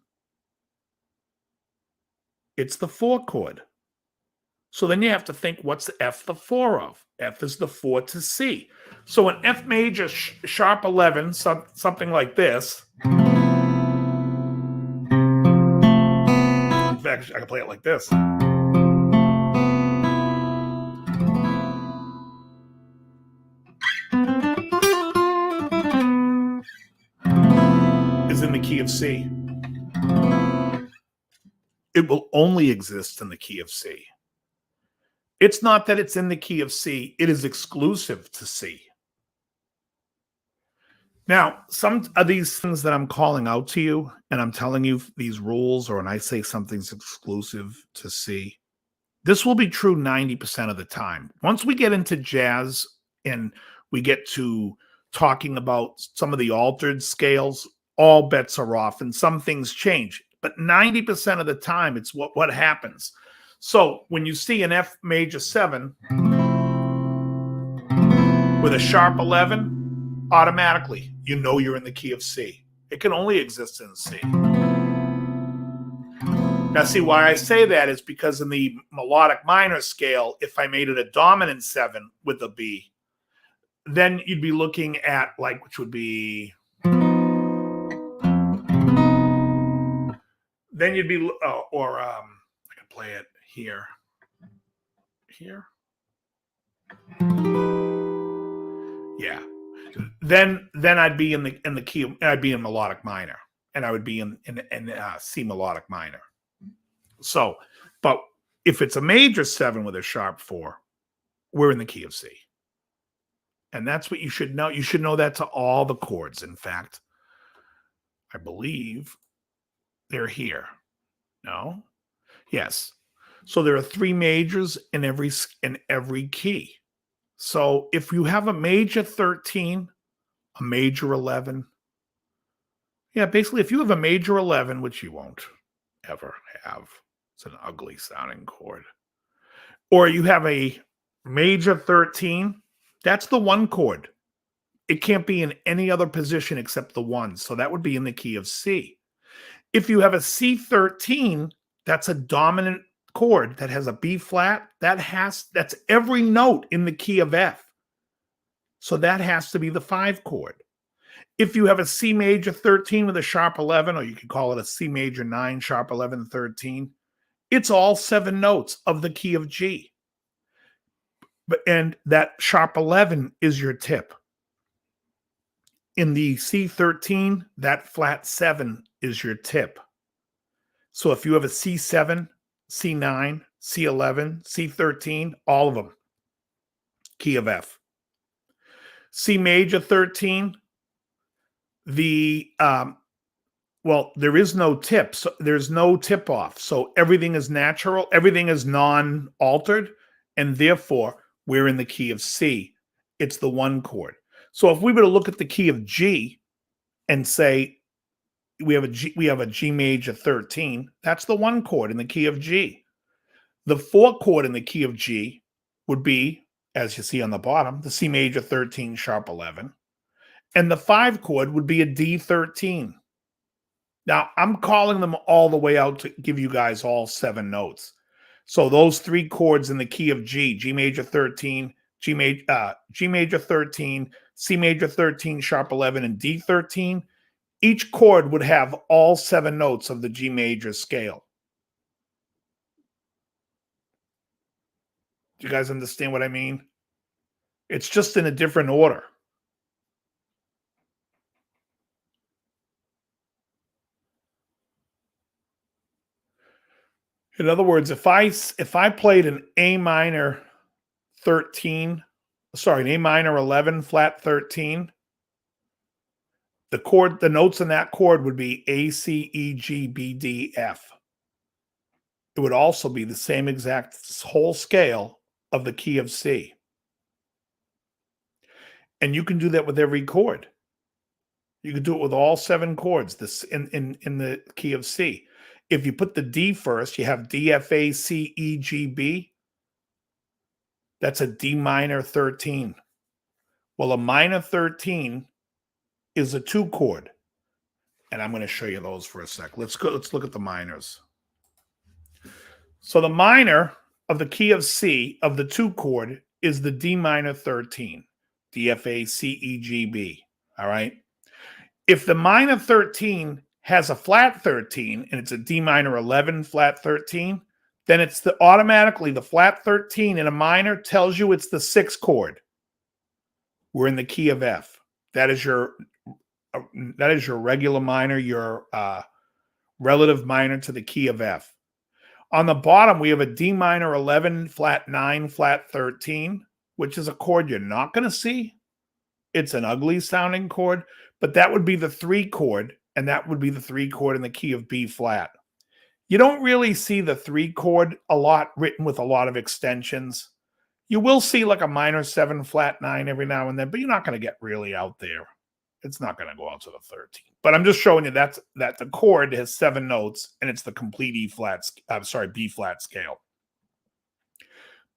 it's the 4 chord. So then you have to think, what's the F the 4 of? F is the 4 to C. So an F major sharp 11, something like this. In fact, I can play it like this. Is in the key of C. It will only exist in the key of C. It's not that it's in the key of C. It is exclusive to C. Now, some of these things that I'm calling out to you, and I'm telling you these rules, or when I say something's exclusive to C, this will be true 90% of the time. Once we get into jazz and we get to talking about some of the altered scales, all bets are off and some things change. But 90% of the time, it's what happens. So when you see an F major 7 with a sharp 11, automatically, you know you're in the key of C. It can only exist in C. Now, see, why I say that is because in the melodic minor scale, if I made it a dominant 7 with a B, then you'd be looking at, like, which would be... Then you'd be... I can play it here. Here. Yeah. Then I'd be in the key of, I'd be in melodic minor, and I would be in C melodic minor. So, but if it's a major 7 with a sharp 4, we're in the key of C. And that's what you should know. You should know that to all the chords. In fact, I believe they're here. No? Yes. So there are 3 majors in every key. So if you have a major 13, a major 11, yeah, basically if you have a major 11, which you won't ever have, it's an ugly sounding chord, or you have a major 13, that's the 1 chord. It can't be in any other position except the 1. So that would be in the key of C. If you have a C13, that's a dominant chord that has a B flat. That's every note in the key of F. So that has to be the 5 chord. If you have a C major 13 with a sharp 11, or you could call it a C major 9, sharp 11, 13, it's all 7 notes of the key of G. And that sharp 11 is your tip. In the C13, that flat 7 is your tip. So if you have a C7, C9, C11, C13, all of them, key of F. C major 13, there is no tip. So there's no tip off. So everything is natural. Everything is non-altered. And therefore, we're in the key of C. It's the 1 chord. So if we were to look at the key of G and say we have a G major 13, that's the 1 chord in the key of G. The 4 chord in the key of G would be, as you see on the bottom, the C major 13 sharp 11. And the 5 chord would be a D13. Now, I'm calling them all the way out to give you guys all 7 notes. So those 3 chords in the key of G, G major 13, G major 13, C major 13, sharp 11, and D13, each chord would have all 7 notes of the G major scale. Do you guys understand what I mean? It's just in a different order. In other words, if I played an A minor 13, sorry, an A minor 11 flat 13, the notes in that chord would be A, C, E, G, B, D, F. It would also be the same exact whole scale of the key of C. And you can do that with every chord. You can do it with all 7 chords this in the key of C. If you put the D first, you have D, F, A, C, E, G, B. That's a D minor 13. Well, a minor 13 is a 2 chord. And I'm going to show you those for a sec. Let's look at the minors. So the minor of the key of C of the 2 chord is the D minor 13. D, F, A, C, E, G, B. All right. If the minor 13 has a flat 13 and it's a D minor 11 flat 13, then it's automatically the flat 13 in a minor tells you it's the 6 chord. We're in the key of F. That is your regular minor, your relative minor to the key of F. On the bottom, we have a D minor 11 flat 9 flat 13, which is a chord you're not going to see. It's an ugly sounding chord, but that would be the 3 chord, and that would be the 3 chord in the key of B flat. You don't really see the 3 chord a lot written with a lot of extensions. You will see like a minor 7 flat 9 every now and then, but you're not going to get really out there. It's not going to go out to the 13. But I'm just showing you that the chord has 7 notes, and it's the complete B flat scale.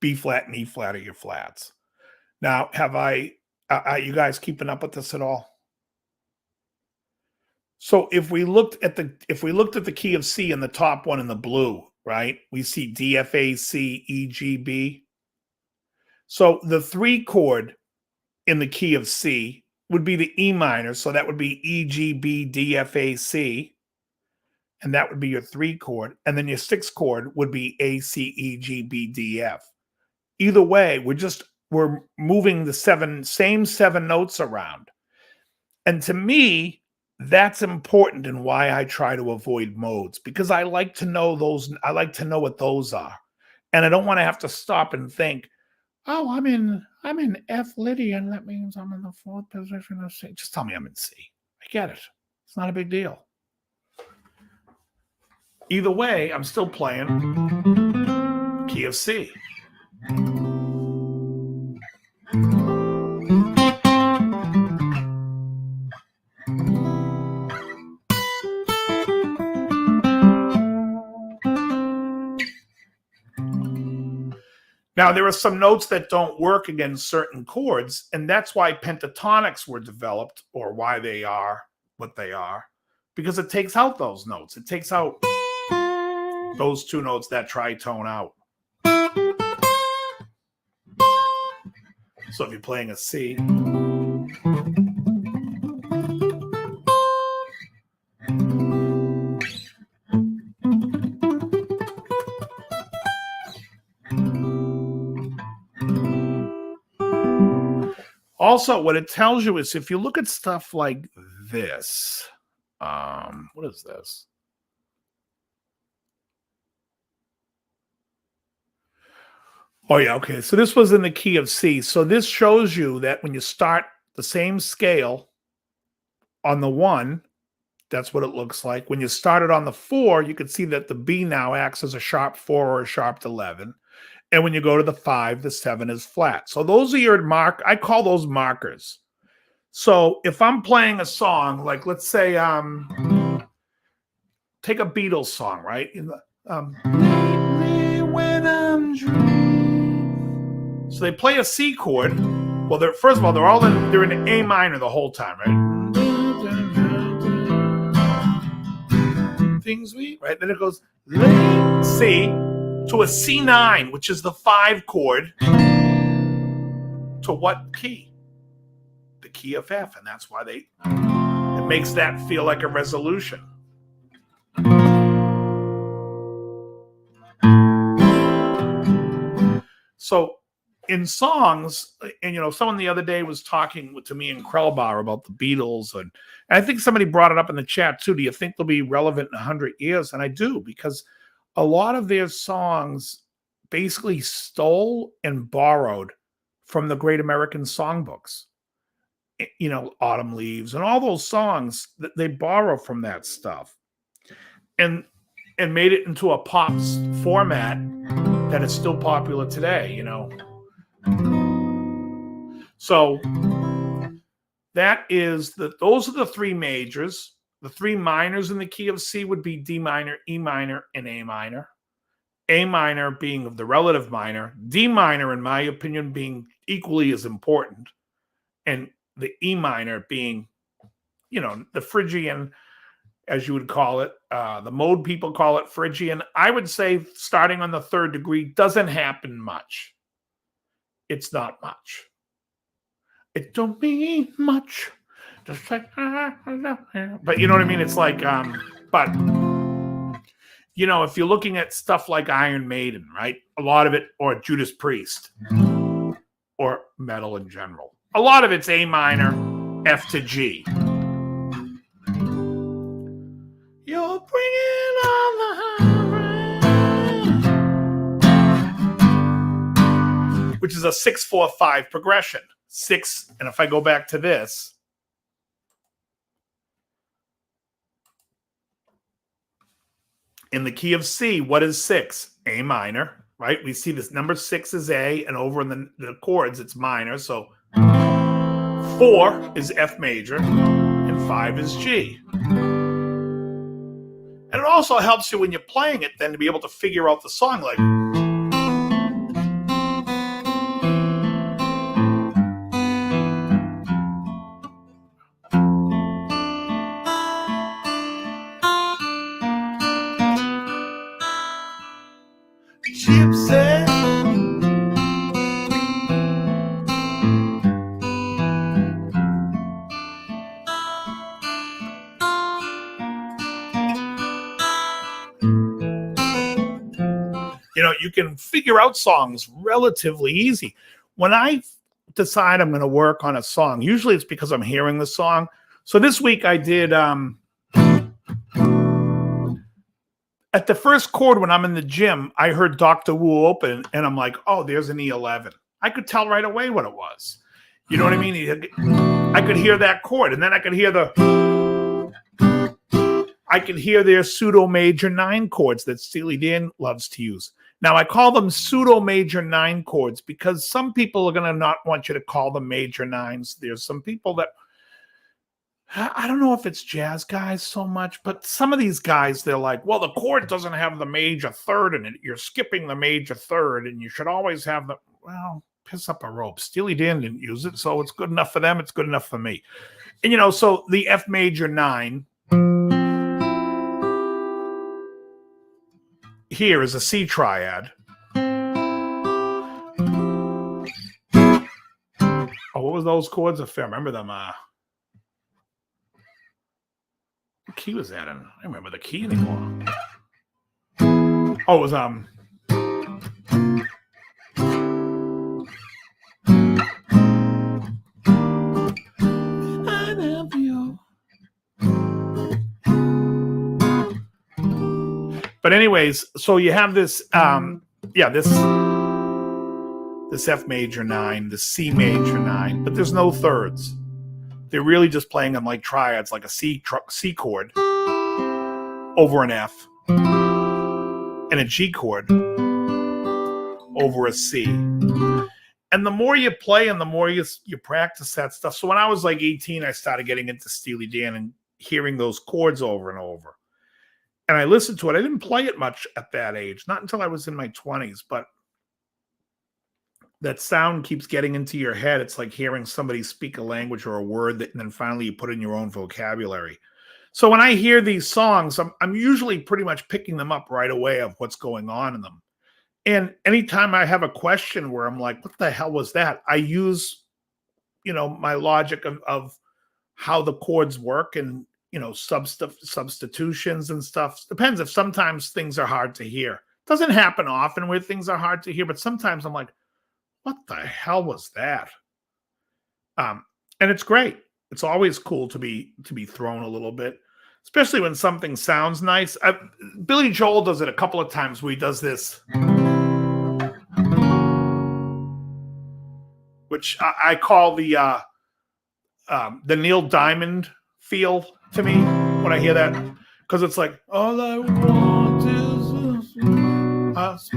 B flat and E flat are your flats. Now, are you guys keeping up with this at all? So if we looked at the key of C in the top one in the blue, right? We see D, F, A, C, E, G, B. So the 3 chord in the key of C would be the E minor. So that would be E, G, B, D, F, A, C. And that would be your 3 chord. And then your 6 chord would be A, C, E, G, B, D, F. Either way, we're we're moving the same seven notes around. And to me, that's important in why I try to avoid modes, because I like to know those. I like to know what those are. And I don't want to have to stop and think, oh, I'm in F Lydian. That means I'm in the fourth position of C. Just tell me I'm in C. I get it. It's not a big deal. Either way, I'm still playing key of C. Now, there are some notes that don't work against certain chords, and that's why pentatonics were developed, or why they are what they are, because it takes out those notes. It takes out those two notes, that tritone out. So if you're playing a C, also, what it tells you is if you look at stuff like this, what is this? Oh, yeah, okay. So this was in the key of C. So this shows you that when you start the same scale on the 1, that's what it looks like. When you started on the 4, you can see that the B now acts as a sharp 4 or a sharp 11. And when you go to the 5, the 7 is flat. So those are your I call those markers. So if I'm playing a song, like let's say, take a Beatles song, right? When I'm dreaming. So they play a C chord. Well, first of all, they're in A minor the whole time, right? Things right? Then it goes C to a C9, which is the 5 chord, to what key? The key of F, and that's why it makes that feel like a resolution. So in songs, and someone the other day was talking to me in Krellbar about the Beatles, and I think somebody brought it up in the chat too. Do you think they'll be relevant in 100 years? And I do, because a lot of their songs basically stole and borrowed from the Great American Songbooks. Autumn Leaves and all those songs, that they borrow from that stuff and made it into a pop format that is still popular today, So those are the 3 majors. The 3 minors in the key of C would be D minor, E minor, and A minor. A minor being the relative minor, D minor, in my opinion, being equally as important, and the E minor being, the Phrygian, as you would call it. The mode people call it Phrygian. I would say starting on the 3rd degree doesn't happen much. It's not much. It don't mean much. Just like, but you know what I mean? It's like, but if you're looking at stuff like Iron Maiden, right? A lot of it, or Judas Priest, or metal in general, a lot of it's A minor, F to G. You're bringing on the high, which is a 6-4-5 progression. 6, and if I go back to this, in the key of C, what is 6? A minor, right? We see this number 6 is A, and over in the chords, it's minor. So 4 is F major, and 5 is G. And it also helps you when you're playing it then to be able to figure out the song, like, Gypsy. You can figure out songs relatively easy. when I decide I'm going to work on a song, usually it's because I'm hearing the song. So this week I did at the first chord when I'm in the gym, I heard Dr. Wu open and I'm like, oh, there's an E11. I could tell right away what it was. You know what I mean? I could hear that chord, and then I could hear their pseudo major 9 chords that Steely Dan loves to use. Now I call them pseudo major 9 chords because some people are going to not want you to call them major 9s. There's some people that, I don't know if it's jazz guys so much, but some of these guys, they're like, well, the chord doesn't have the major 3rd in it. You're skipping the major 3rd, and you should always have the, well, piss up a rope. Steely Dan didn't use it, so it's good enough for them. It's good enough for me. And, so the F major 9 here is a C triad. Oh, what was those chords? If I remember them, what key was that in? I don't remember the key anymore. Oh, it was I love you. But anyways, so you have this this F major 9, the C major 9, but there's no thirds. They're really just playing them like triads, like a C chord over an F and a G chord over a C. And the more you play and the more you practice that stuff. So when I was like 18, I started getting into Steely Dan and hearing those chords over and over. And I listened to it. I didn't play it much at that age, not until I was in my 20s, but that sound keeps getting into your head. It's like hearing somebody speak a language or a word and then finally you put in your own vocabulary. So when I hear these songs, I'm usually pretty much picking them up right away of what's going on in them. And anytime I have a question where I'm like, what the hell was that? I use, my logic of how the chords work and, substitutions and stuff. Depends if sometimes things are hard to hear. Doesn't happen often where things are hard to hear, but sometimes I'm like, what the hell was that? And it's great. It's always cool to be thrown a little bit, especially when something sounds nice. Billy Joel does it a couple of times where he does this, which I call the Neil Diamond feel to me when I hear that, because it's like, all I want is us.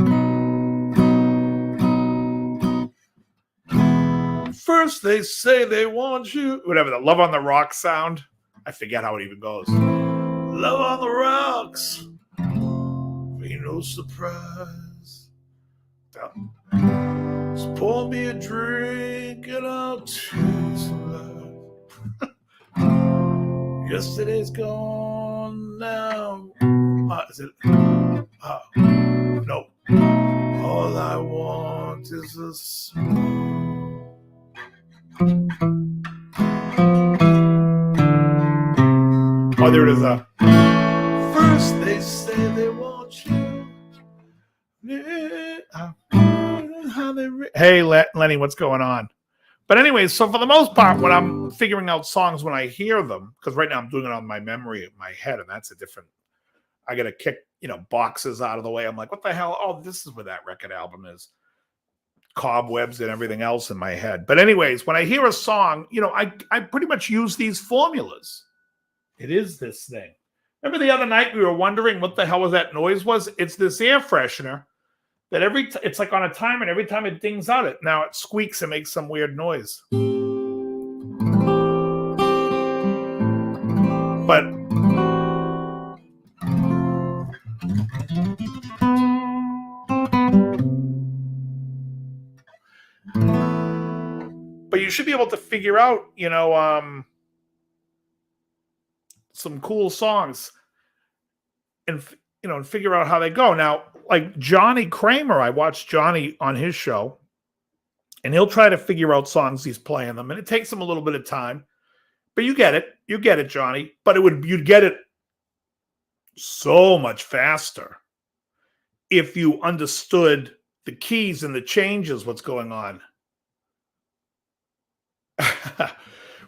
First they say they want you, whatever, the Love on the Rocks sound. I forget how it even goes. Love on the rocks, ain't no surprise. Just pour me a drink and I'll taste some love. Yesterday's gone now. Is it? No. All I want is a smile. Oh, there it is. First they say they want you. Hey, Lenny, what's going on? But anyways, so for the most part, when I'm figuring out songs when I hear them, because right now I'm doing it on my memory in my head, and that's a different, I got to kick, boxes out of the way. I'm like, what the hell? Oh, this is where that record album is. Cobwebs and everything else in my head. But anyways, when I hear a song, I pretty much use these formulas. It is this thing. Remember the other night we were wondering what the hell was that noise was? It's this air freshener that it's like on a timer, and every time it dings out, it squeaks and makes some weird noise. But you should be able to figure out, some cool songs and figure out how they go. Now, like Johnny Kramer, I watched Johnny on his show, and he'll try to figure out songs he's playing them, and it takes him a little bit of time. But you get it, Johnny. But you'd get it so much faster if you understood the keys and the changes, what's going on.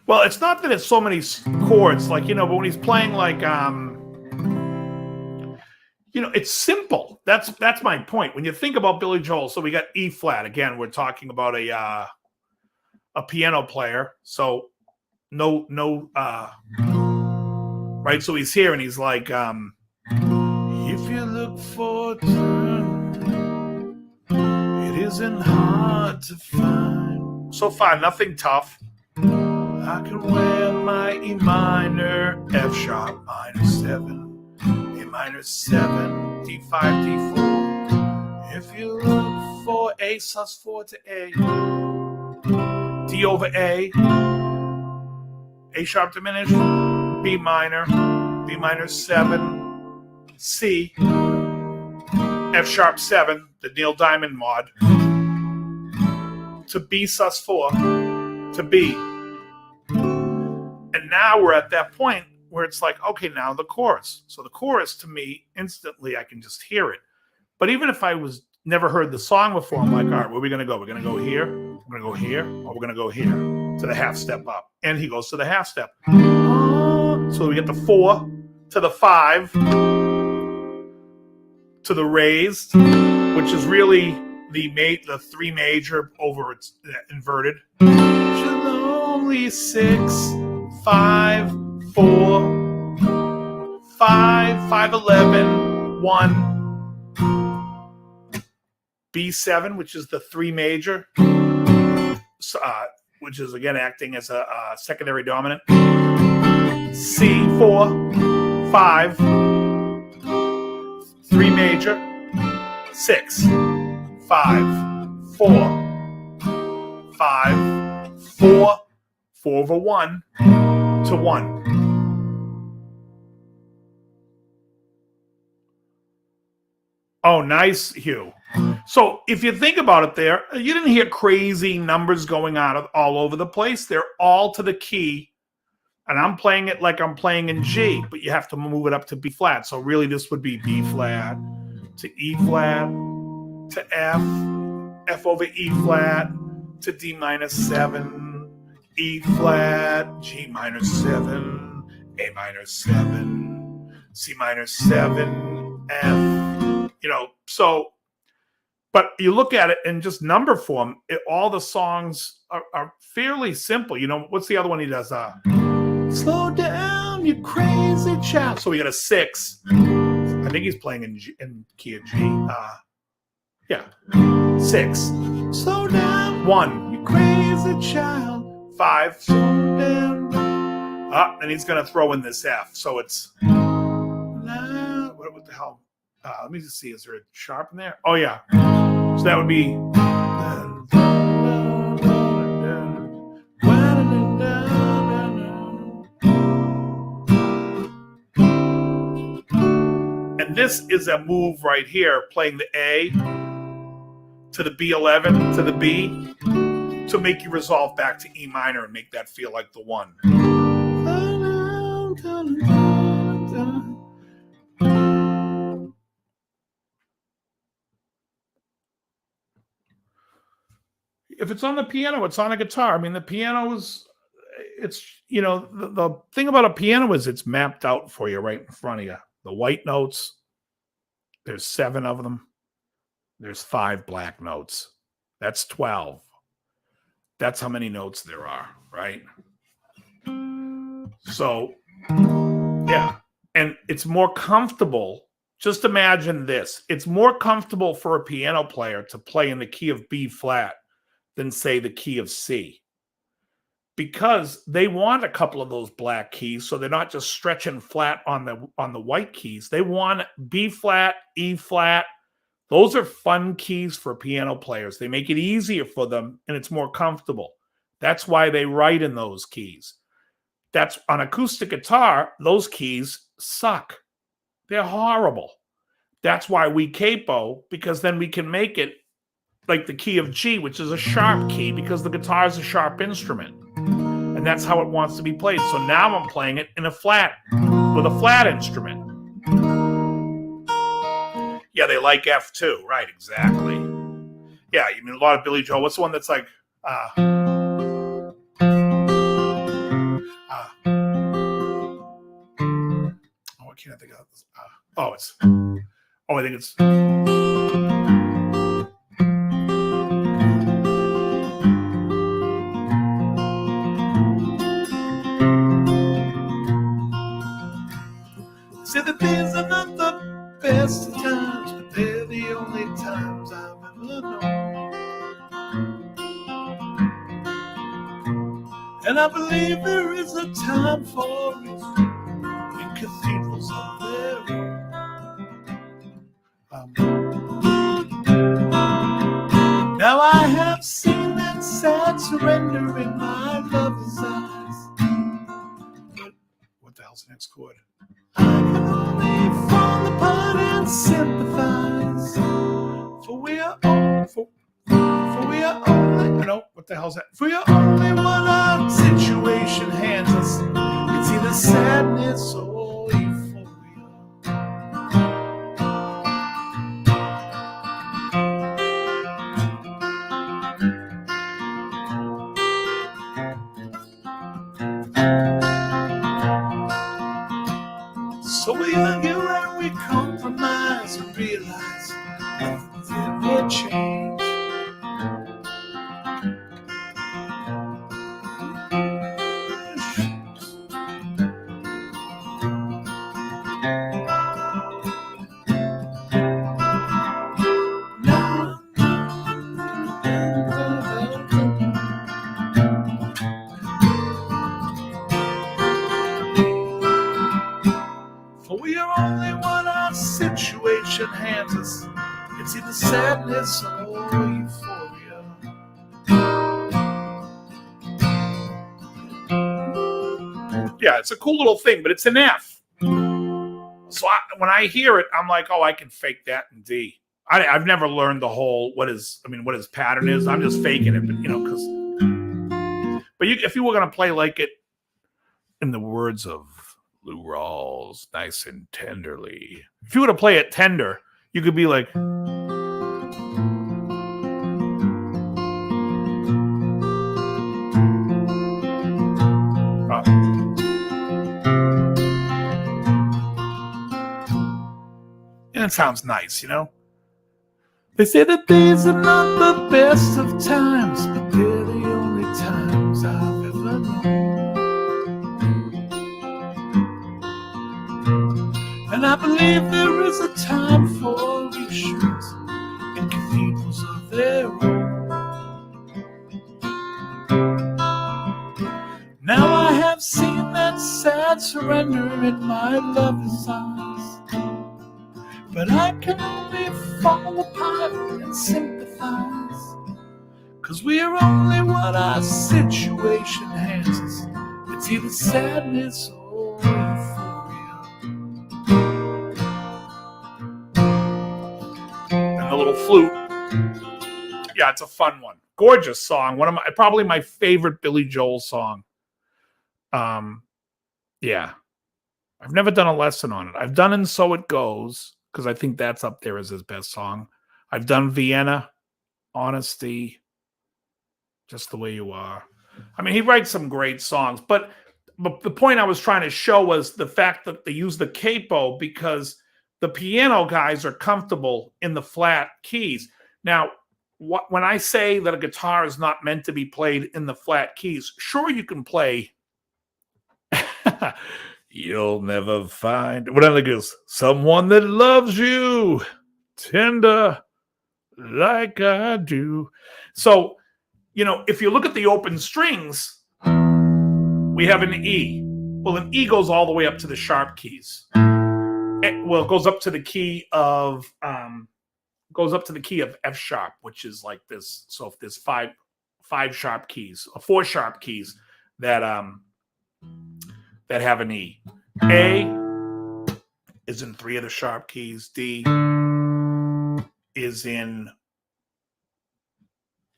Well, it's not that it's so many chords, like, but when he's playing like, it's simple. That's my point. When you think about Billy Joel, so we got E flat. Again, we're talking about a piano player. So no, right? So he's here and he's like, if you look for a turn, it isn't hard to find. So far, nothing tough. I can wear my E minor, F sharp minor 7, A minor 7, D5, D4. If you look for A sus4 to A, D over A sharp diminished, B minor 7, C, F sharp 7, the Neil Diamond mod, to B sus4, to B. And now we're at that point where it's like, okay, now the chorus. So the chorus, to me, instantly I can just hear it. But even if I was never heard the song before, I'm like, all right, where are we going to go? We're going to go here, we're going to go here, or we're going to go here to the half step up. And he goes to the half step. So we get the 4 to the 5 to the raised, which is really the 3 major over its inverted. Only 6, 5, 4, 5, 5, 11, 1. B7, which is the 3 major, which is again acting as a secondary dominant. C4, 5, 3 major, 6, 5, 4, 5, 4, 4 over 1 to 1. Oh, nice, Hugh. So if you think about it there, you didn't hear crazy numbers going on all over the place. They're all to the key. And I'm playing it like I'm playing in G, but you have to move it up to B flat. So really this would be B flat to E flat to F over E flat to D minor 7, E flat, G minor 7, A minor 7, C minor 7, F. So, but you look at it in just number form, all the songs are fairly simple. What's the other one he does? Slow down, you crazy child. So we got a 6. I think he's playing in key of G. 6. Slow down. 1, you crazy child. 5. Slow down. And he's going to throw in this F. So it's... What the hell? Let me just see. Is there a sharp in there? Oh, yeah. So that would be... And this is a move right here, playing the A to the B11 to the B to make you resolve back to E minor and make that feel like the 1. If it's on the piano, it's on a guitar. I mean, the piano is, the thing about a piano is it's mapped out for you right in front of you. The white notes, there's 7 of them. There's 5 black notes. That's 12. That's how many notes there are, right? So, yeah. And it's more comfortable. Just imagine this. It's more comfortable for a piano player to play in the key of B flat than, say, the key of C. Because they want a couple of those black keys, so they're not just stretching flat on the white keys. They want B flat, E flat. Those are fun keys for piano players. They make it easier for them, and it's more comfortable. That's why they write in those keys. That's on acoustic guitar, those keys suck. They're horrible. That's why we capo, because then we can make it like the key of G, which is a sharp key, because the guitar is a sharp instrument. And that's how it wants to be played. So now I'm playing it in a flat, with a flat instrument. Yeah, they like F too. Right, exactly. Yeah, you mean a lot of Billy Joel. What's the one that's like... I think it's. Say that these are not the best of times, but they're the only times I've ever known. And I believe there is a time for it in cathedrals of their own. Now I have seen that sad surrender in my lover's eyes. But what the hell's the next chord? I can only fall apart and sympathize. For we are only, what the hell's that? For we are only one our situation hands us. It's either sadness or euphoria. So we argue and we compromise and realize nothing's ever changed. For we are only what our situation hands us. It's either sadness or euphoria. Yeah, it's a cool little thing, but it's an F. So when I hear it, I'm like, oh, I can fake that in D. I've never learned the whole what his pattern is. I'm just faking it, but if you were gonna play like it, in the words of Lou Rawls, nice and tenderly. If you were to play it tender, you could be like. And it sounds nice, They say that these are not the best of times, but they're the only times I've ever known. And I believe there is a time for retreat in cathedrals of their own. Now I have seen that sad surrender in my lover's eyes, but I can only fall apart and sympathize, 'cause we are only what our situation hands us. It's either sadness or euphoria. And the little flute. Yeah, it's a fun one. Gorgeous song. Probably my favorite Billy Joel song. Yeah. I've never done a lesson on it. I've done And So It Goes, because I think that's up there as his best song. I've done Vienna, Honesty, Just the Way You Are. I mean, he writes some great songs, but the point I was trying to show was the fact that they use the capo because the piano guys are comfortable in the flat keys. Now, when I say that a guitar is not meant to be played in the flat keys, sure, you can play You'll never find whatever it goes, someone that loves you tender like I do. So, if you look at the open strings, we have an E. Well, an E goes all the way up to the sharp keys. It goes up to the key of F sharp, which is like this. So if there's five sharp keys, or 4 sharp keys that have an E. A is in 3 of the sharp keys. D is in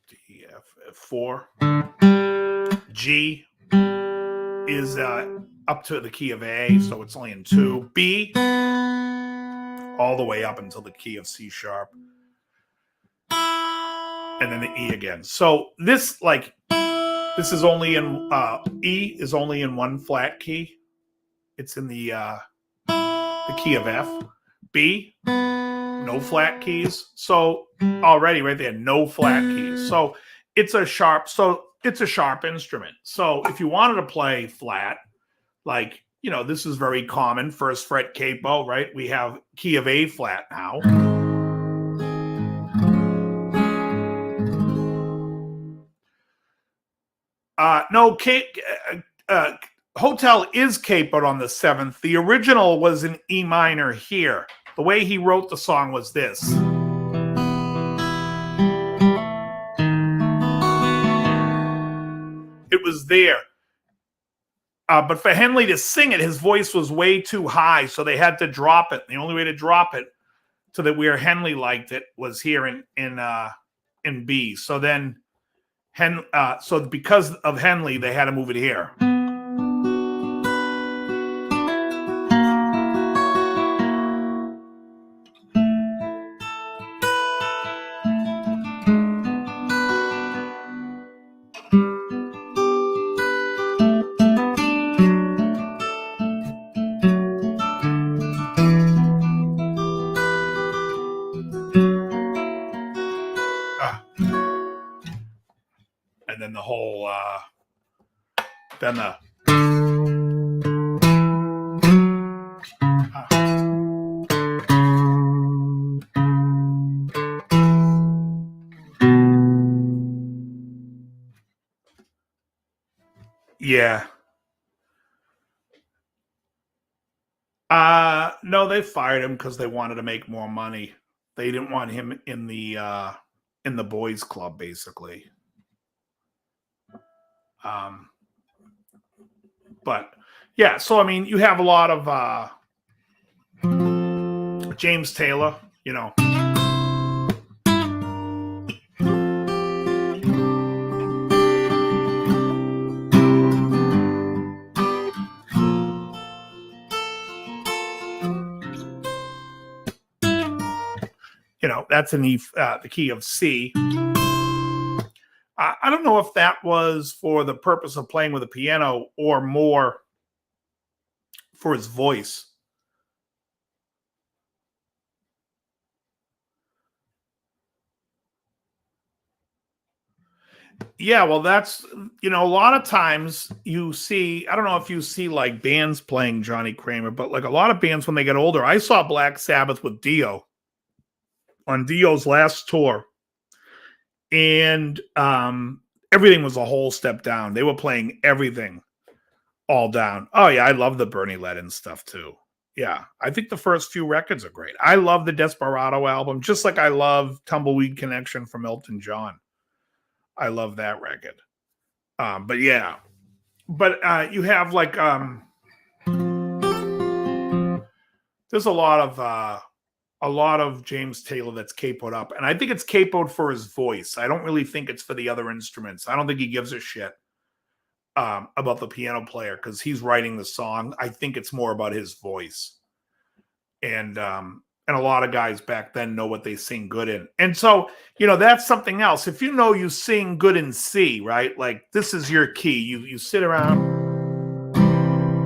D, F, 4. G is up to the key of A, so it's only in 2. B, all the way up until the key of C sharp. And then the E again. So this is only in E is only in 1 flat key. It's in the the key of F. B, no flat keys. So already right there, no flat keys. So it's a sharp instrument. So if you wanted to play flat, like, you know, this is very common, first fret capo, right? We have key of A flat now. No, Hotel is capoed on the 7th. The original was in E minor here. The way he wrote the song was this. It was there. But for Henley to sing it, his voice was way too high, so they had to drop it. The only way to drop it to that where Henley liked it was here in B. So then, so because of Henley, they had to move it here. And then the whole, then the. Yeah. No, they fired him because they wanted to make more money. They didn't want him in the boys' club, basically. But yeah, so I mean, you have a lot of James Taylor, you know. You know, that's in the key of C. I don't know if that was for the purpose of playing with a piano or more for his voice. Yeah, well, that's, you know, a lot of times you see, I don't know if you see like bands playing Johnny Kramer, but like a lot of bands when they get older, I saw Black Sabbath with Dio on Dio's last tour. And everything was a whole step down. They were playing everything all down. Oh, yeah, I love the Bernie Leadon stuff, too. Yeah, I think the first few records are great. I love the Desperado album, just like I love Tumbleweed Connection from Elton John. I love that record. But yeah, but you have like, there's a lot of James Taylor that's capoed up. And I think it's capoed for his voice. I don't really think it's for the other instruments. I don't think he gives a shit about the piano player because he's writing the song. I think it's more about his voice. And a lot of guys back then know what they sing good in. And so, you know, that's something else. If you know you sing good in C, right? Like this is your key. You sit around.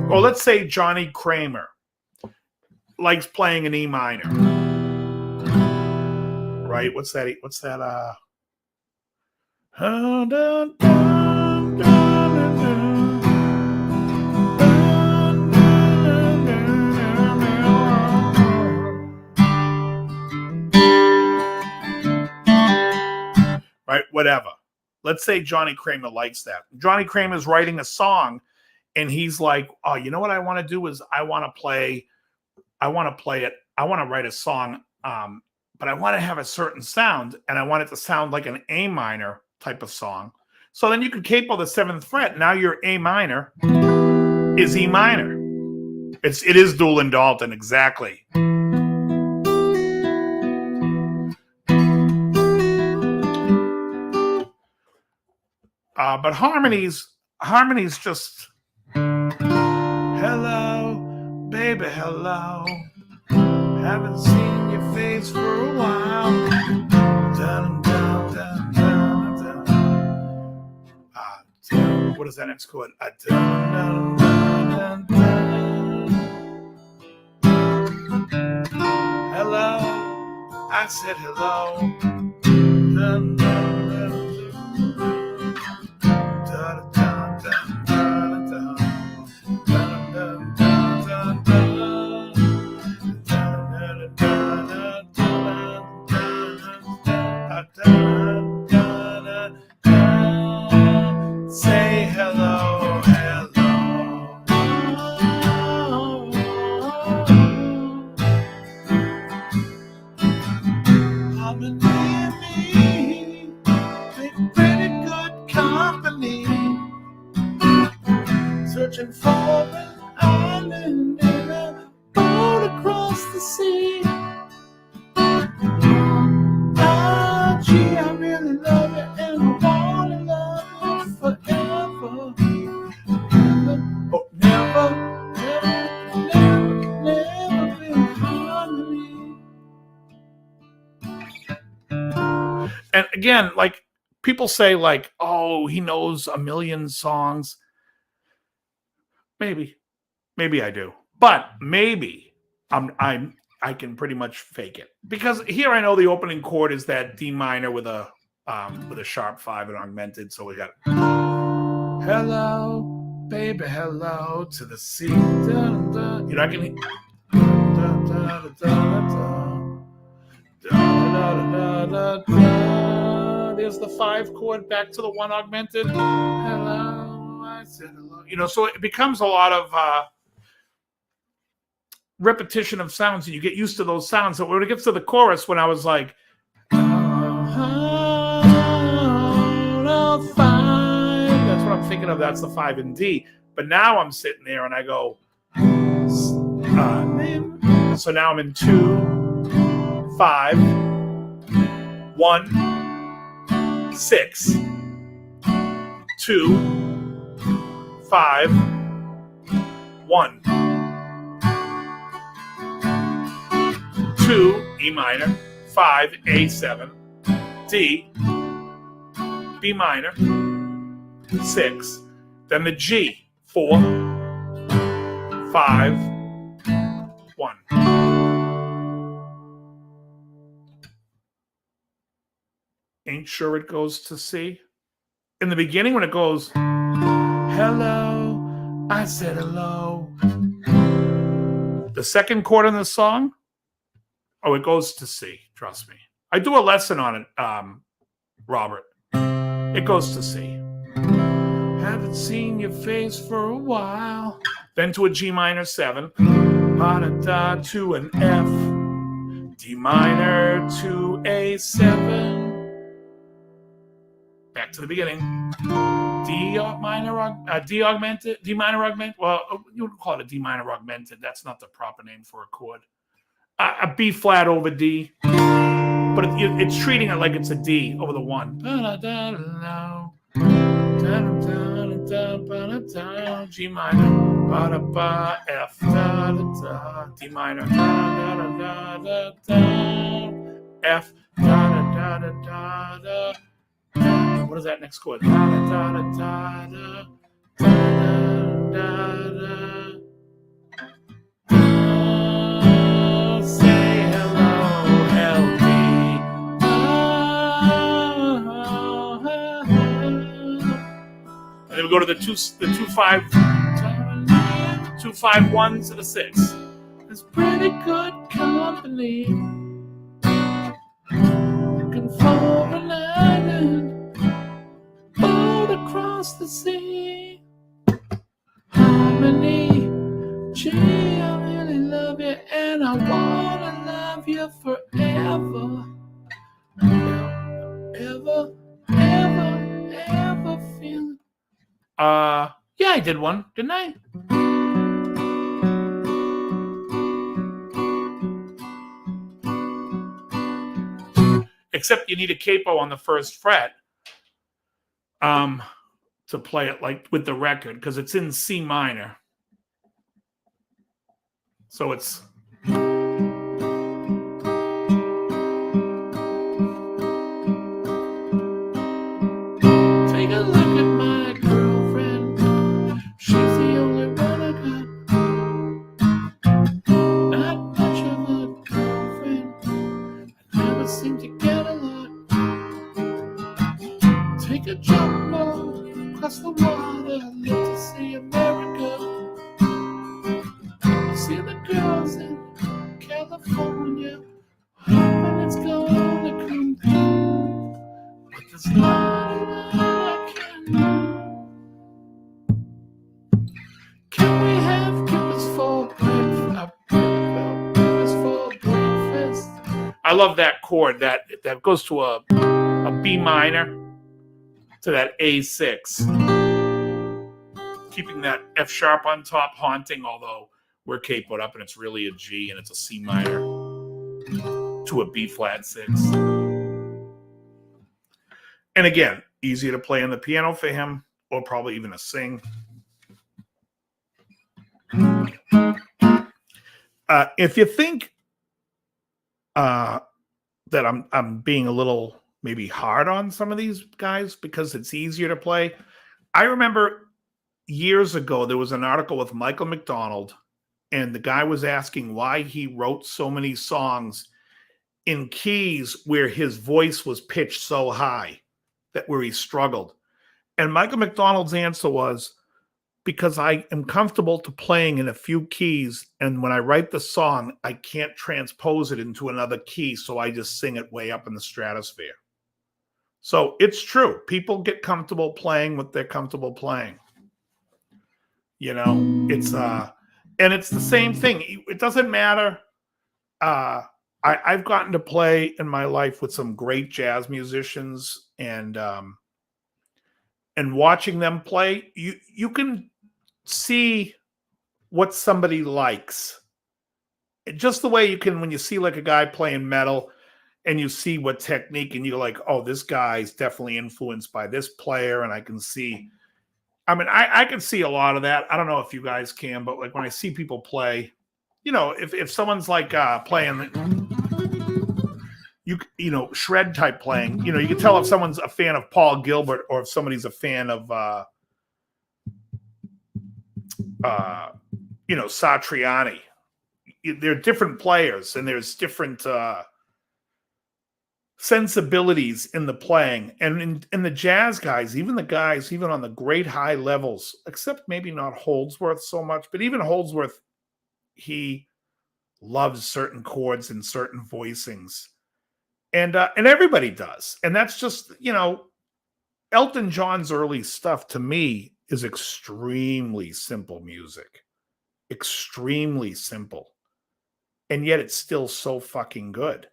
Well, let's say Johnny Kramer likes playing an E minor. Right? What's that? Right? Whatever. Let's say Johnny Kramer likes that. Johnny Kramer's writing a song and he's like, oh, you know what I want to do is I want to play it. I want to write a song, but I want to have a certain sound and I want it to sound like an A minor type of song. So then you can capo the 7th fret. Now your A minor is E minor. It is Doolin Dalton, exactly. But harmonies just hello, baby, hello. Haven't seen your face for a while. Dun, dun, dun, dun, dun. What is that next chord? Dun, dun, dun, dun, dun. I said hello. Dun, dun, dun, dun, dun, dun, dun, dun, dun, dun, dun, dun, dun. Say hello, hello. Harmony and me make pretty good company. Searching for an island in a boat across the sea. Ah, gee, I really love you and I wanna love you forever. Never, never be in harmony. And again, like people say, like, oh, he knows a million songs. Maybe I do, but maybe I can pretty much fake it, because here I know the opening chord is that D minor with a sharp 5 and augmented. So we got hello, baby, hello to the sea. Dun, dun. You know, I can. Dun, dun, dun, dun, dun, dun, dun. There's the 5 chord back to the 1 augmented. Hello, I said hello. You know, so it becomes a lot of repetition of sounds, and you get used to those sounds. So when it gets to the chorus, when I was like, oh, 5, that's what I'm thinking of. That's the 5 in D. But now I'm sitting there and I go, so now I'm in 2, 5, 1, 6, 2, 5, 1. 2, E minor, 5, A7, D, B minor, 6, then the G, 4, 5, 1. Ain't sure it goes to C. In the beginning, when it goes, hello, I said hello. The second chord in the song, oh, it goes to C. Trust me. I do a lesson on it, Robert. It goes to C. Haven't seen your face for a while. Then to a G minor 7. Da to an F. D minor to A7. Back to the beginning. D minor augmented. Well, you would call it a D minor augmented. That's not the proper name for a chord. A B flat over D, but it's treating it like it's a D over the 1. G minor, F, D minor, F, what is that next chord? And then we go to the 2 5 1 to the 6. It's pretty good company. Looking for an island, boat across the sea. Harmony, gee, I really love you, and I wanna love you forever. Ever feel. Yeah, I did one, didn't I? Except you need a capo on the first fret to play it like with the record, because it's in C minor. So it's take a look at my girlfriend. She's the only one I got. Not much of a girlfriend. I never I live to see America. See the girls in California, hoping it's gonna come through. But there's not a lot I can do. Can we have kippers for breakfast? I love that chord. That goes to a B minor to that A6. Keeping that F sharp on top, haunting, although we're capoed up and it's really a G and it's a C minor to a B flat 6. And again, easier to play on the piano for him, or probably even a sing. If you think that I'm being a little maybe hard on some of these guys because it's easier to play, I remember years ago there was an article with Michael McDonald, and the guy was asking why he wrote so many songs in keys where his voice was pitched so high, that where he struggled. And Michael McDonald's answer was, because I am comfortable to playing in a few keys, and when I write the song, I can't transpose it into another key, so I just sing it way up in the stratosphere. So it's true. People get comfortable playing what they're comfortable playing. You know, it's and it's the same thing. It doesn't matter. I've gotten to play in my life with some great jazz musicians, and watching them play, you can see what somebody likes. Just the way you can when you see like a guy playing metal and you see what technique, and you're like, oh, this guy's definitely influenced by this player, and I can see. I mean, I can see a lot of that. I don't know if you guys can, but like when I see people play, you know, if someone's like playing, you know, shred type playing, you know, you can tell if someone's a fan of Paul Gilbert or if somebody's a fan of, you know, Satriani. They're different players, and there's different sensibilities in the playing. And in the jazz guys, even on the great high levels, except maybe not Holdsworth so much, but even Holdsworth, he loves certain chords and certain voicings. And everybody does. And that's just, you know, Elton John's early stuff to me is extremely simple music. Extremely simple. And yet it's still so fucking good.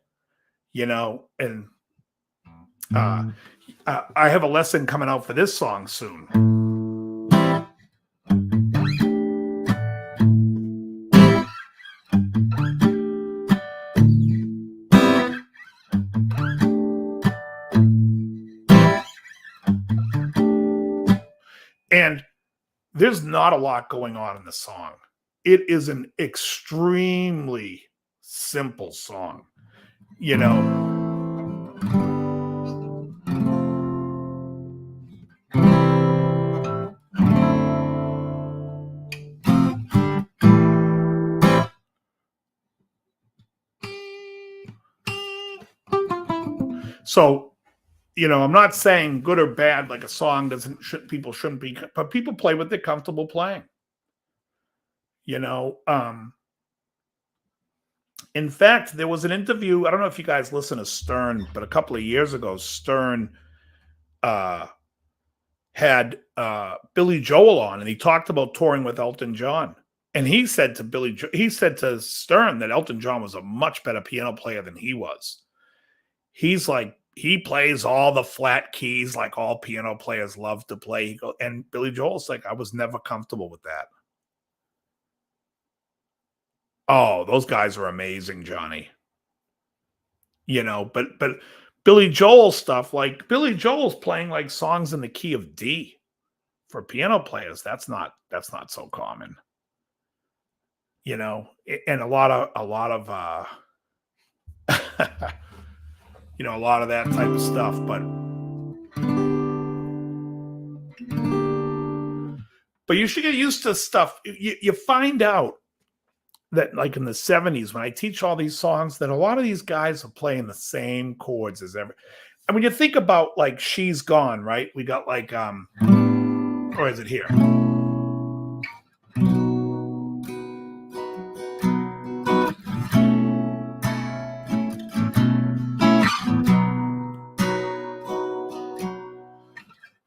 You know, and I have a lesson coming out for this song soon. And there's not a lot going on in the song. It is an extremely simple song. You know, so, you know, I'm not saying good or bad, like a song people shouldn't be, but people play what they're comfortable playing. You know, in fact, there was an interview. I don't know if you guys listen to Stern, but a couple of years ago, Stern had Billy Joel on, and he talked about touring with Elton John. And he said to Stern that Elton John was a much better piano player than he was. He's like, he plays all the flat keys like all piano players love to play. And Billy Joel's like, I was never comfortable with that. Oh, those guys are amazing, Johnny. You know, but Billy Joel stuff, like Billy Joel's playing like songs in the key of D. For piano players, that's not so common. You know, and a lot of you know, a lot of that type of stuff, but you should get used to stuff. You find out that like in the 70s, when I teach all these songs, that a lot of these guys are playing the same chords as ever. And when you think about like She's Gone, right? We got like, or Or is it here?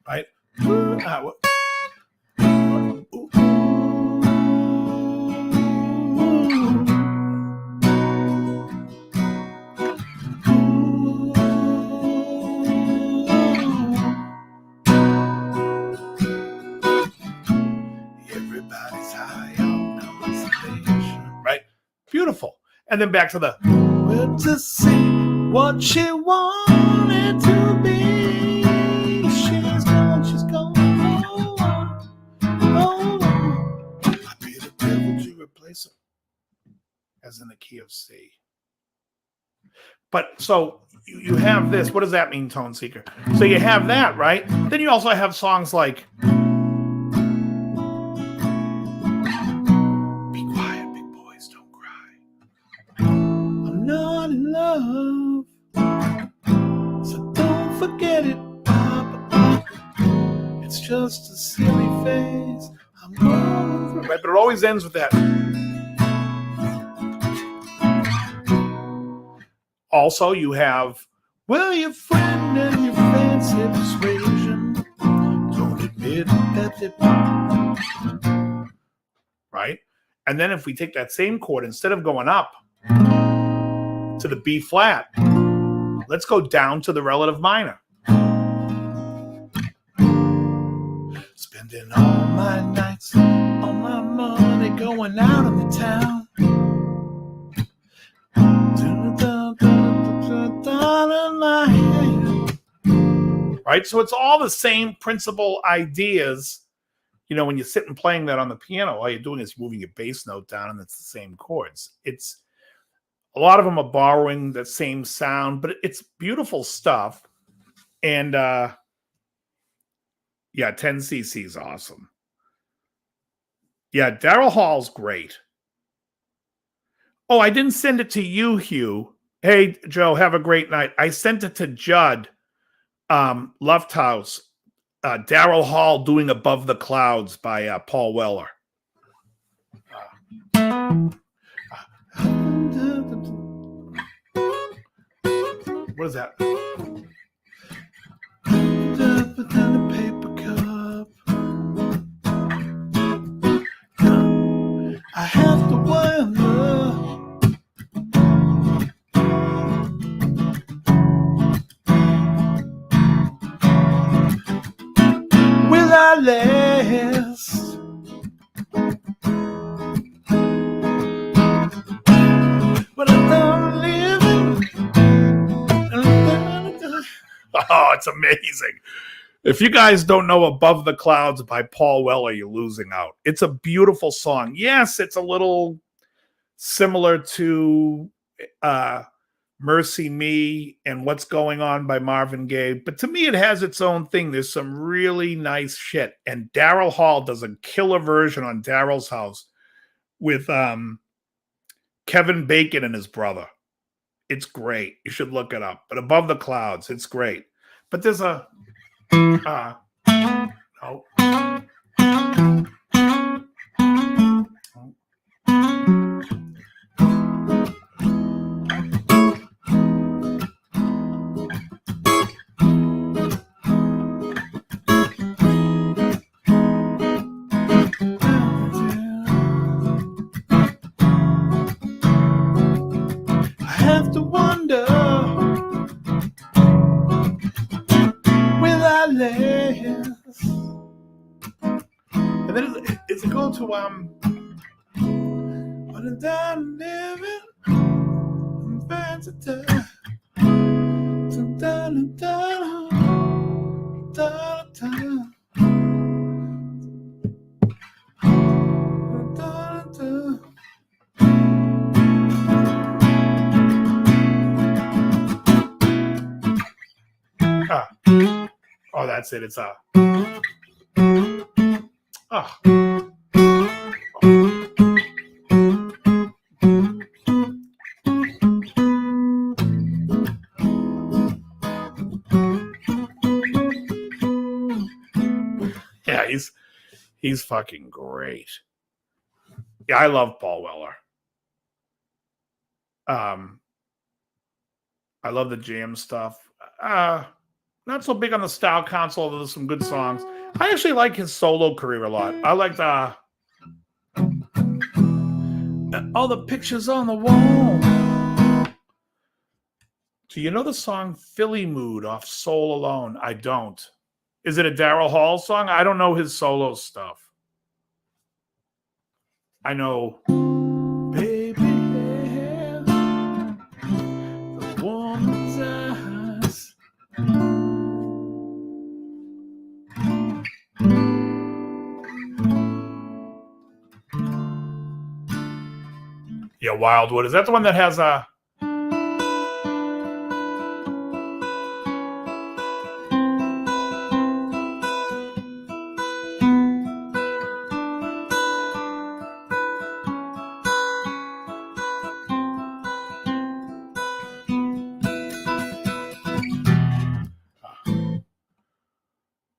Right? Everybody's high on constellation. Right? Beautiful. And then back to the well, to see what she wanted to be. She's gone, she's gone. Oh, I paid the devil to replace her. As in the key of C. But so you have this. What does that mean, Tone Seeker? So you have that, right? Then you also have songs like Be quiet, big boys, don't cry. I'm not in love, so don't forget it, Papa. It's just a silly phase I'm going through. Right, but it always ends with that. Also, you have, well, your friend and your fancy persuasion don't admit that they right? And then if we take that same chord, instead of going up to the B flat, let's go down to the relative minor. Spending all my nights, all my money going out in the town. Right? So it's all the same principal ideas. You know, when you sit and playing that on the piano, all you're doing is moving your bass note down and it's the same chords. It's a lot of them are borrowing the same sound, but it's beautiful stuff. And yeah, 10cc is awesome. Yeah, Daryl Hall's great. Oh, I didn't send it to you, Hugh. Hey, Joe, have a great night. I sent it to Judd Lufthouse. Daryl Hall doing Above the Clouds by Paul Weller. What is that? I have to wonder. Will I last? But I'm done living. Oh, it's amazing. If you guys don't know Above the Clouds by Paul Weller, you're losing out. It's a beautiful song. Yes, it's a little similar to Mercy Me and What's Going On by Marvin Gaye. But to me, it has its own thing. There's some really nice shit. And Daryl Hall does a killer version on Daryl's House with Kevin Bacon and his brother. It's great. You should look it up. But Above the Clouds, it's great. But there's a... no. And then it's a go to when I'm done living, I'm back to die. Oh, that's it. It's yeah, He's fucking great. Yeah, I love Paul Weller. I love the jam stuff. Not so big on the style console, although there's some good songs. I actually like his solo career a lot. I like the all the pictures on the wall. Do you know the song Philly Mood off Soul Alone? I don't. Is it a Daryl Hall song? I don't know his solo stuff. I know Baby, the woman's eyes. Yeah, Wildwood. Is that the one that has a...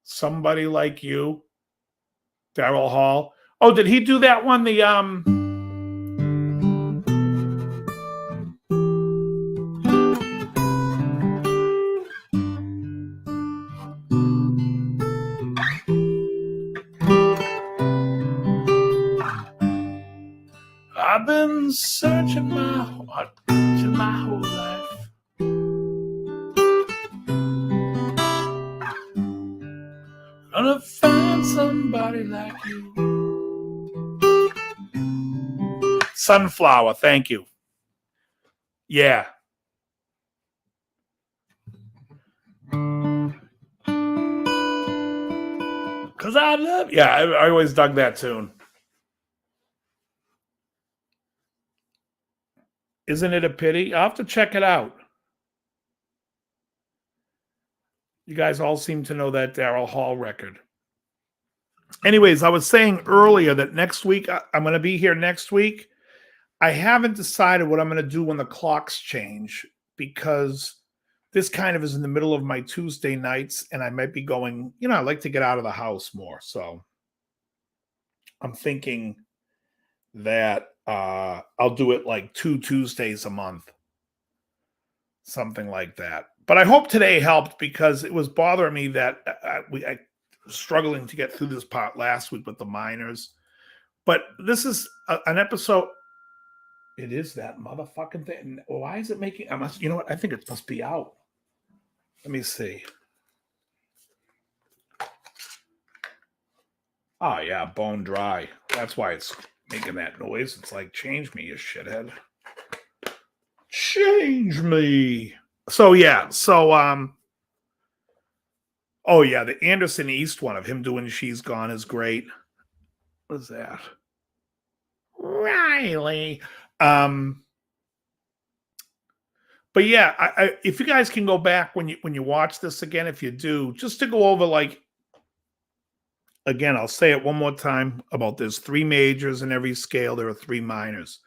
Somebody Like You? Daryl Hall. Oh, did he do that one? The I've been searching my whole life. Gonna find somebody like you. Sunflower, thank you. Yeah. Cause I love... Yeah, I always dug that tune. Isn't it a pity? I'll have to check it out. You guys all seem to know that Daryl Hall record. Anyways, I was saying earlier that next week, I'm going to be here next week. I haven't decided what I'm going to do when the clocks change, because this kind of is in the middle of my Tuesday nights, and I might be going, I like to get out of the house more. So I'm thinking that I'll do it like 2 Tuesdays a month. Something like that. But I hope today helped, because it was bothering me that I was struggling to get through this part last week with the minors. But this is an episode. It is that motherfucking thing. Why is it making... you know what? I think it must be out. Let me see. Oh, yeah, bone dry. That's why it's making that noise. It's like, change me, you shithead. Change me. So, yeah. So, oh, yeah, the Anderson East one of him doing She's Gone is great. What is that? Riley. But yeah, I if you guys can go back when you watch this again, if you do, just to go over, like, again, I'll say it one more time about there's 3 majors in every scale. There are 3 minors.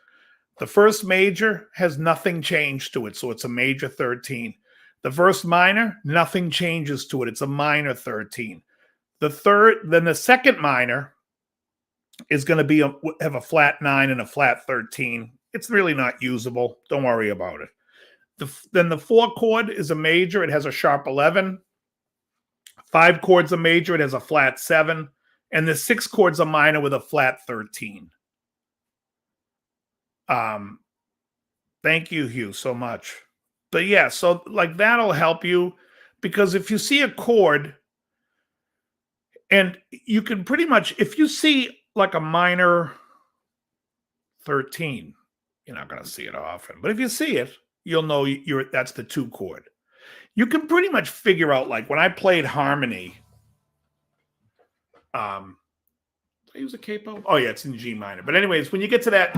The first major has nothing changed to it, so it's a major 13. The first minor, nothing changes to it. It's a minor 13. Then the second minor is going to have a flat 9 and a flat 13. It's really not usable. Don't worry about it. Then the 4 chord is a major. It has a sharp 11. 5 chord's a major. It has a flat 7. And the 6 chord's a minor with a flat 13. Thank you, Hugh, so much. But yeah, so like that'll help you, because if you see a chord, and you can pretty much, if you see like a minor 13, you're not going to see it often, but if you see it, you'll know that's the 2 chord. You can pretty much figure out, like when I played harmony, did I use a capo? Oh yeah, it's in G minor. But anyways, when you get to that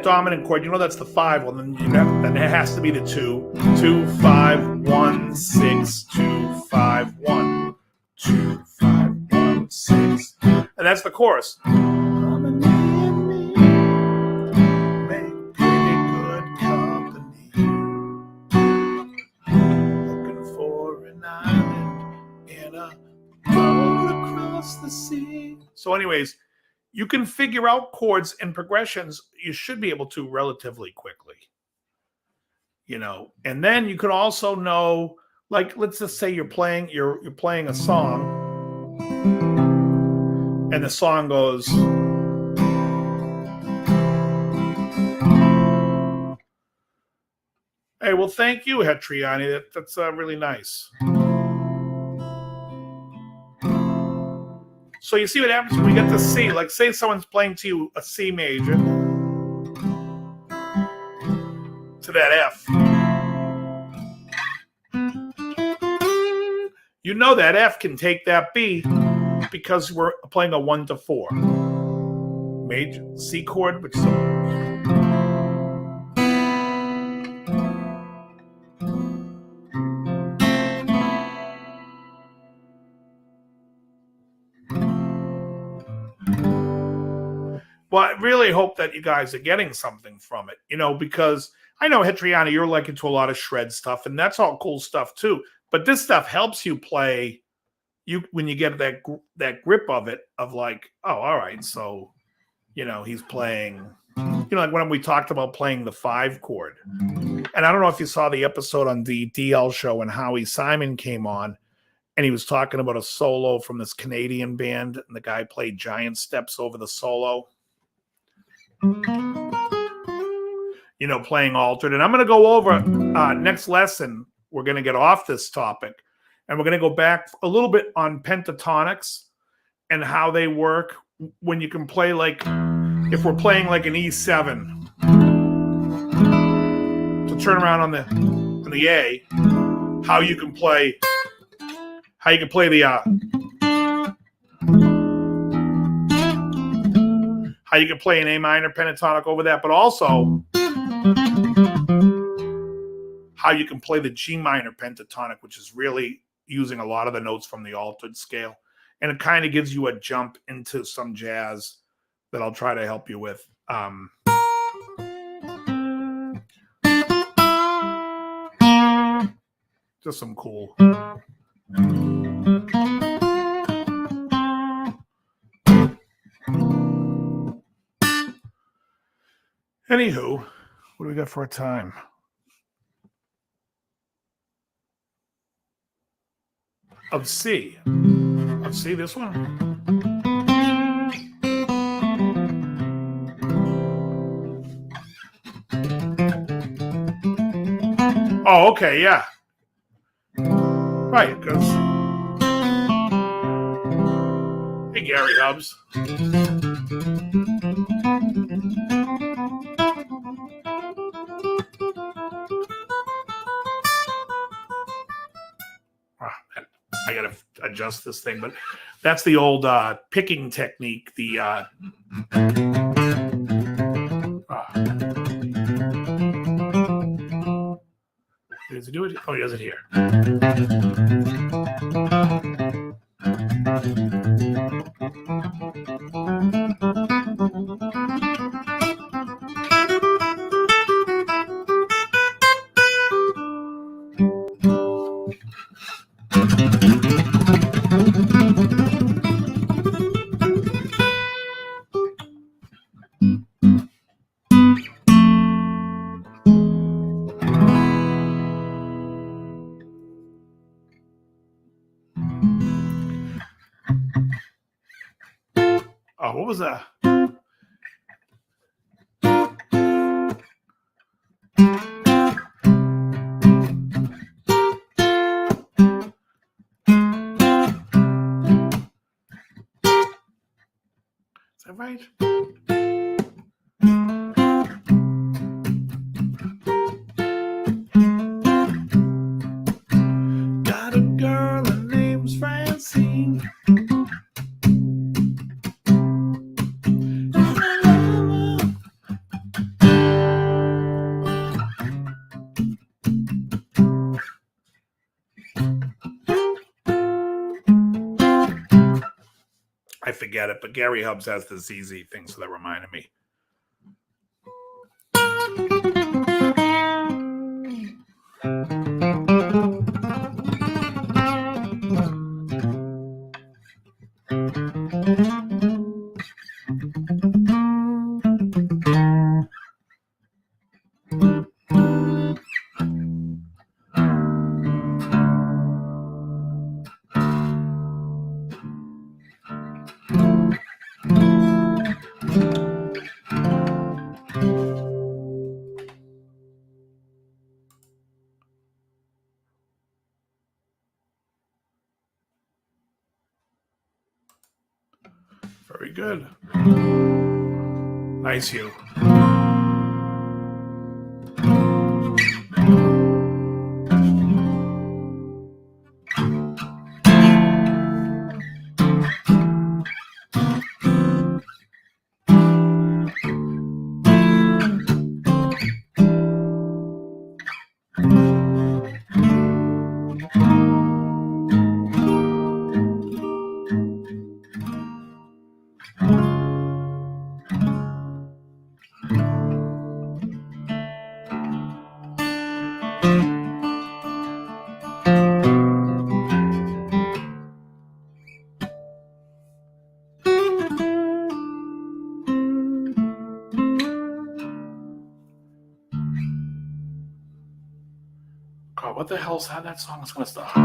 dominant chord, you know that's the 5. Well, then it has to be the 2. 2, 5, 1, 6, 2, 5, 1, 2, 5, 1, 6. And that's the chorus. across the sea. So anyways, you can figure out chords and progressions. You should be able to relatively quickly. And then you could also know, like, let's just say you're playing a song, and the song goes, hey, well, thank you, Hetriani. That's really nice. So you see what happens when we get to C. Like, say someone's playing to you a C major to that F. You know that F can take that B because we're playing a 1 to 4 major C chord, which is well, I really hope that you guys are getting something from it, because I know, Hetriana, you're like into a lot of shred stuff, and that's all cool stuff too. But this stuff helps you play when you get that grip of it, of like, oh, all right, so, he's playing, like when we talked about playing the 5 chord. And I don't know if you saw the episode on the DL show and Howie Simon came on, and he was talking about a solo from this Canadian band, and the guy played giant steps over the solo. Playing altered. And I'm going to go over next lesson. We're going to get off this topic, and we're going to go back a little bit on pentatonics and how they work when you can play, like, if we're playing like an E7, to turn around on the A, how you can play the how you can play an A minor pentatonic over that, but also how you can play the G minor pentatonic, which is really using a lot of the notes from the altered scale. And it kind of gives you a jump into some jazz that I'll try to help you with. Just some cool. Anywho, what do we got for a time? Of C, this one. Oh, okay, yeah. Right, because hey, Gary Hubbs. I gotta adjust this thing, but that's the old picking technique. Does he do it? Oh, he does it here. Oh, what was that? Is that right? Got a girl, her name's Francine. I forget it, but Gary Hubbs has the ZZ thing, so that reminded me. Very good. Nice you. God, what the hell's how that song is gonna stop?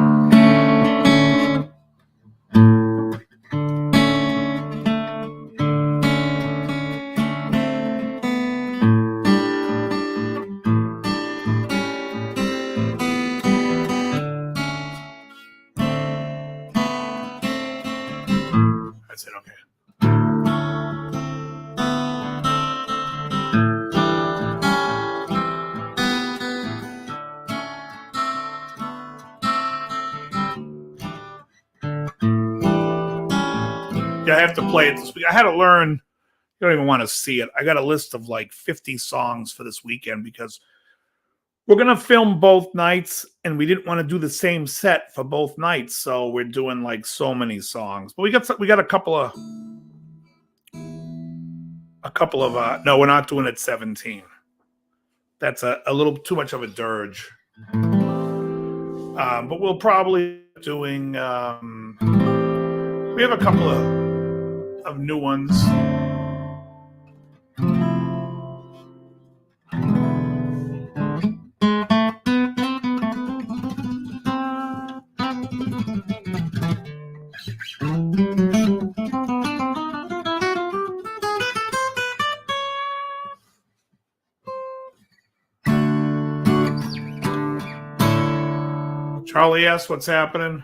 That's it, okay. Yeah, I have to play it this week. I had to learn. You don't even want to see it. I got a list of like 50 songs for this weekend because we're gonna film both nights, and we didn't want to do the same set for both nights, so we're doing like so many songs. But we got a couple of no, we're not doing it 17. That's a little too much of a dirge. But we'll probably be doing. We have a couple of new ones. Charlie S., what's happening?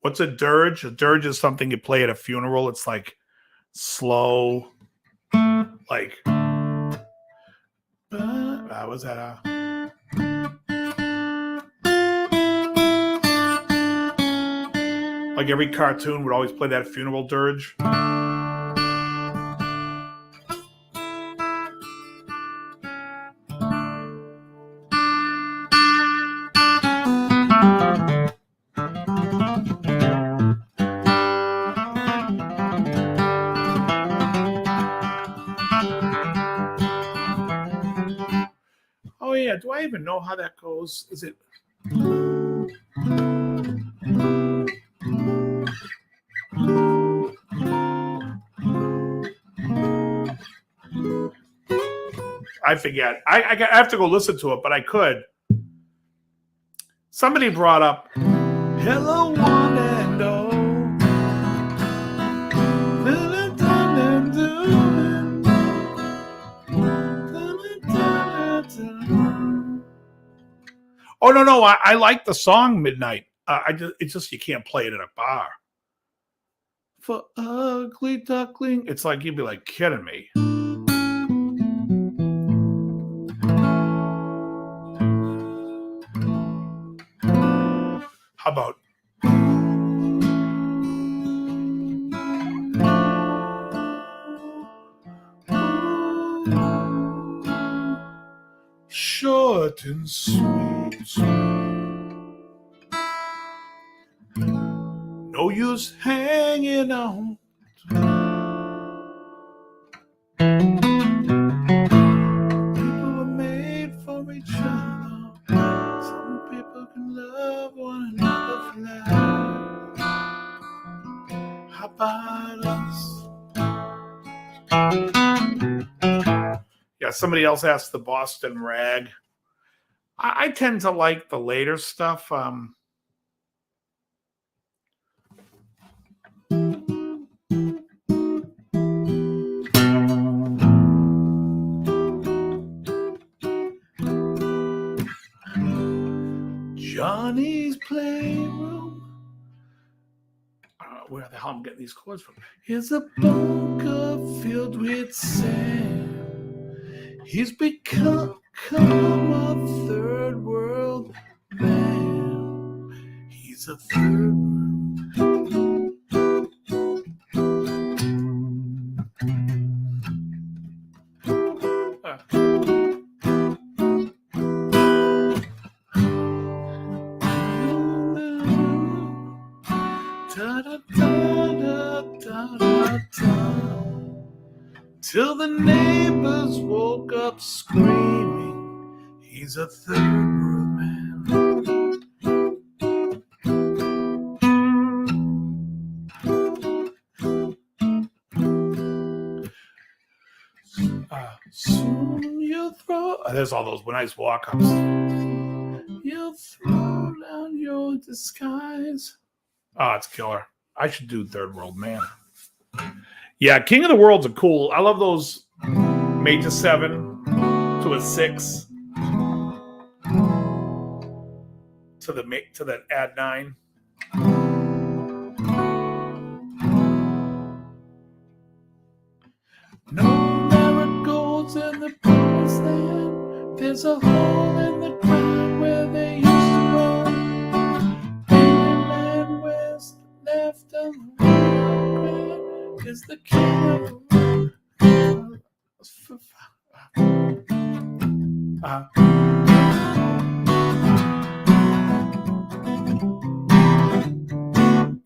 What's a dirge? A dirge is something you play at a funeral. It's like slow, like was that like every cartoon would always play that funeral dirge. Oh yeah, do I even know how that goes? Is it I forget. I have to go listen to it, but I could. Somebody brought up Hello One and Oh. Oh no, I like the song Midnight. It's just you can't play it at a bar. For ugly duckling, it's like you'd be like kidding me. How about short and sweet? No use hanging on. People were made for each other. somebody else asked the Boston Rag. I tend to like the later stuff. Johnny's Playroom. Where the hell I'm getting these chords from? Here's a bunker filled with sand. He's become a third world man. He's a third world. Till the neighbors woke up screaming, he's a third world man. Soon you'll throw. There's all those nice walk-ups. You'll throw down your disguise. Oh, it's killer. I should do Third World Man. Yeah, King of the Worlds are cool. I love those major 7 to a 6 to the add 9. No marigolds in the promised land. There's a hole in the ground where they used to grow. Land west left alone is the king of the world.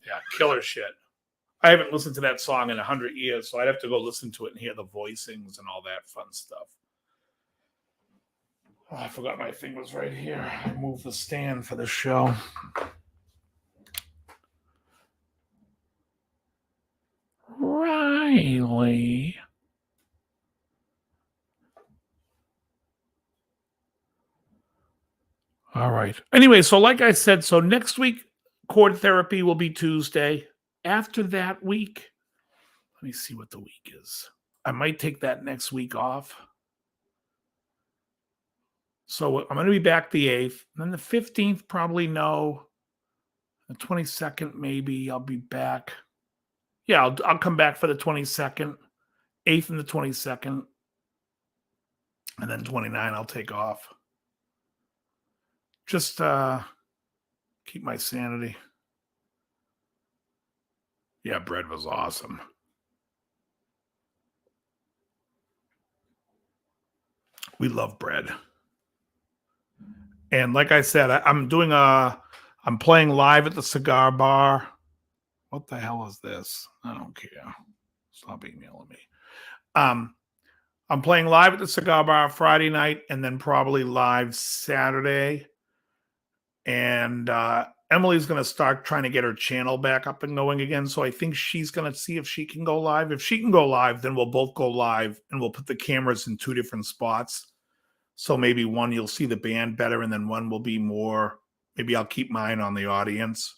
Yeah, killer shit. I haven't listened to that song in 100 years, so I'd have to go listen to it and hear the voicings and all that fun stuff. Oh, I forgot my thing was right here. I moved the stand for the show. Riley. All right. Anyway, so like I said, so next week, Chord Therapy will be Tuesday. After that week, let me see what the week is. I might take that next week off. So I'm going to be back the 8th. And then the 15th, probably no. The 22nd, maybe I'll be back. Yeah, I'll come back for the 22nd, 8th and the 22nd. And then 29, I'll take off. Just keep my sanity. Yeah, bread was awesome. We love bread. And like I said, I'm playing live at the cigar bar. What the hell is this? I don't care. Stop emailing me. I'm playing live at the cigar bar Friday night and then probably live Saturday. And Emily's going to start trying to get her channel back up and going again. So I think she's going to see if she can go live. If she can go live, then we'll both go live and we'll put the cameras in 2 different spots. So maybe one you'll see the band better and then one will be more, maybe I'll keep mine on the audience.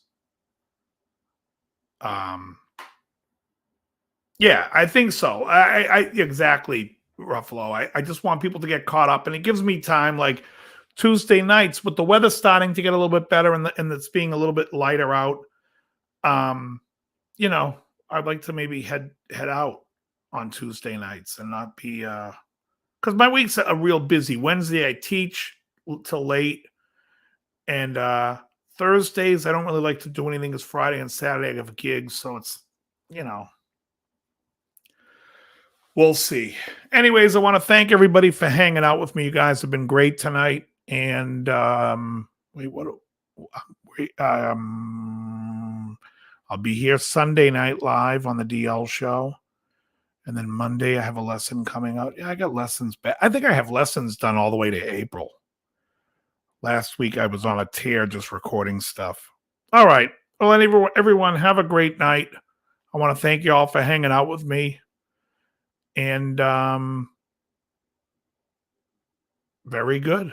Yeah, I think so. I exactly, Ruffalo. I just want people to get caught up and it gives me time like Tuesday nights with the weather starting to get a little bit better and it's being a little bit lighter out. You know, I'd like to maybe head out on Tuesday nights and not be because my weeks are real busy. Wednesday I teach till late, and Thursdays I don't really like to do anything. Because Friday and Saturday I have gigs, so it's we'll see. Anyways, I want to thank everybody for hanging out with me. You guys have been great tonight. And I'll be here Sunday night live on the DL show. And then Monday I have a lesson coming out. Yeah, I got lessons back. I think I have lessons done all the way to April. Last week I was on a tear just recording stuff. All right. Well, everyone have a great night. I want to thank you all for hanging out with me. And Very good.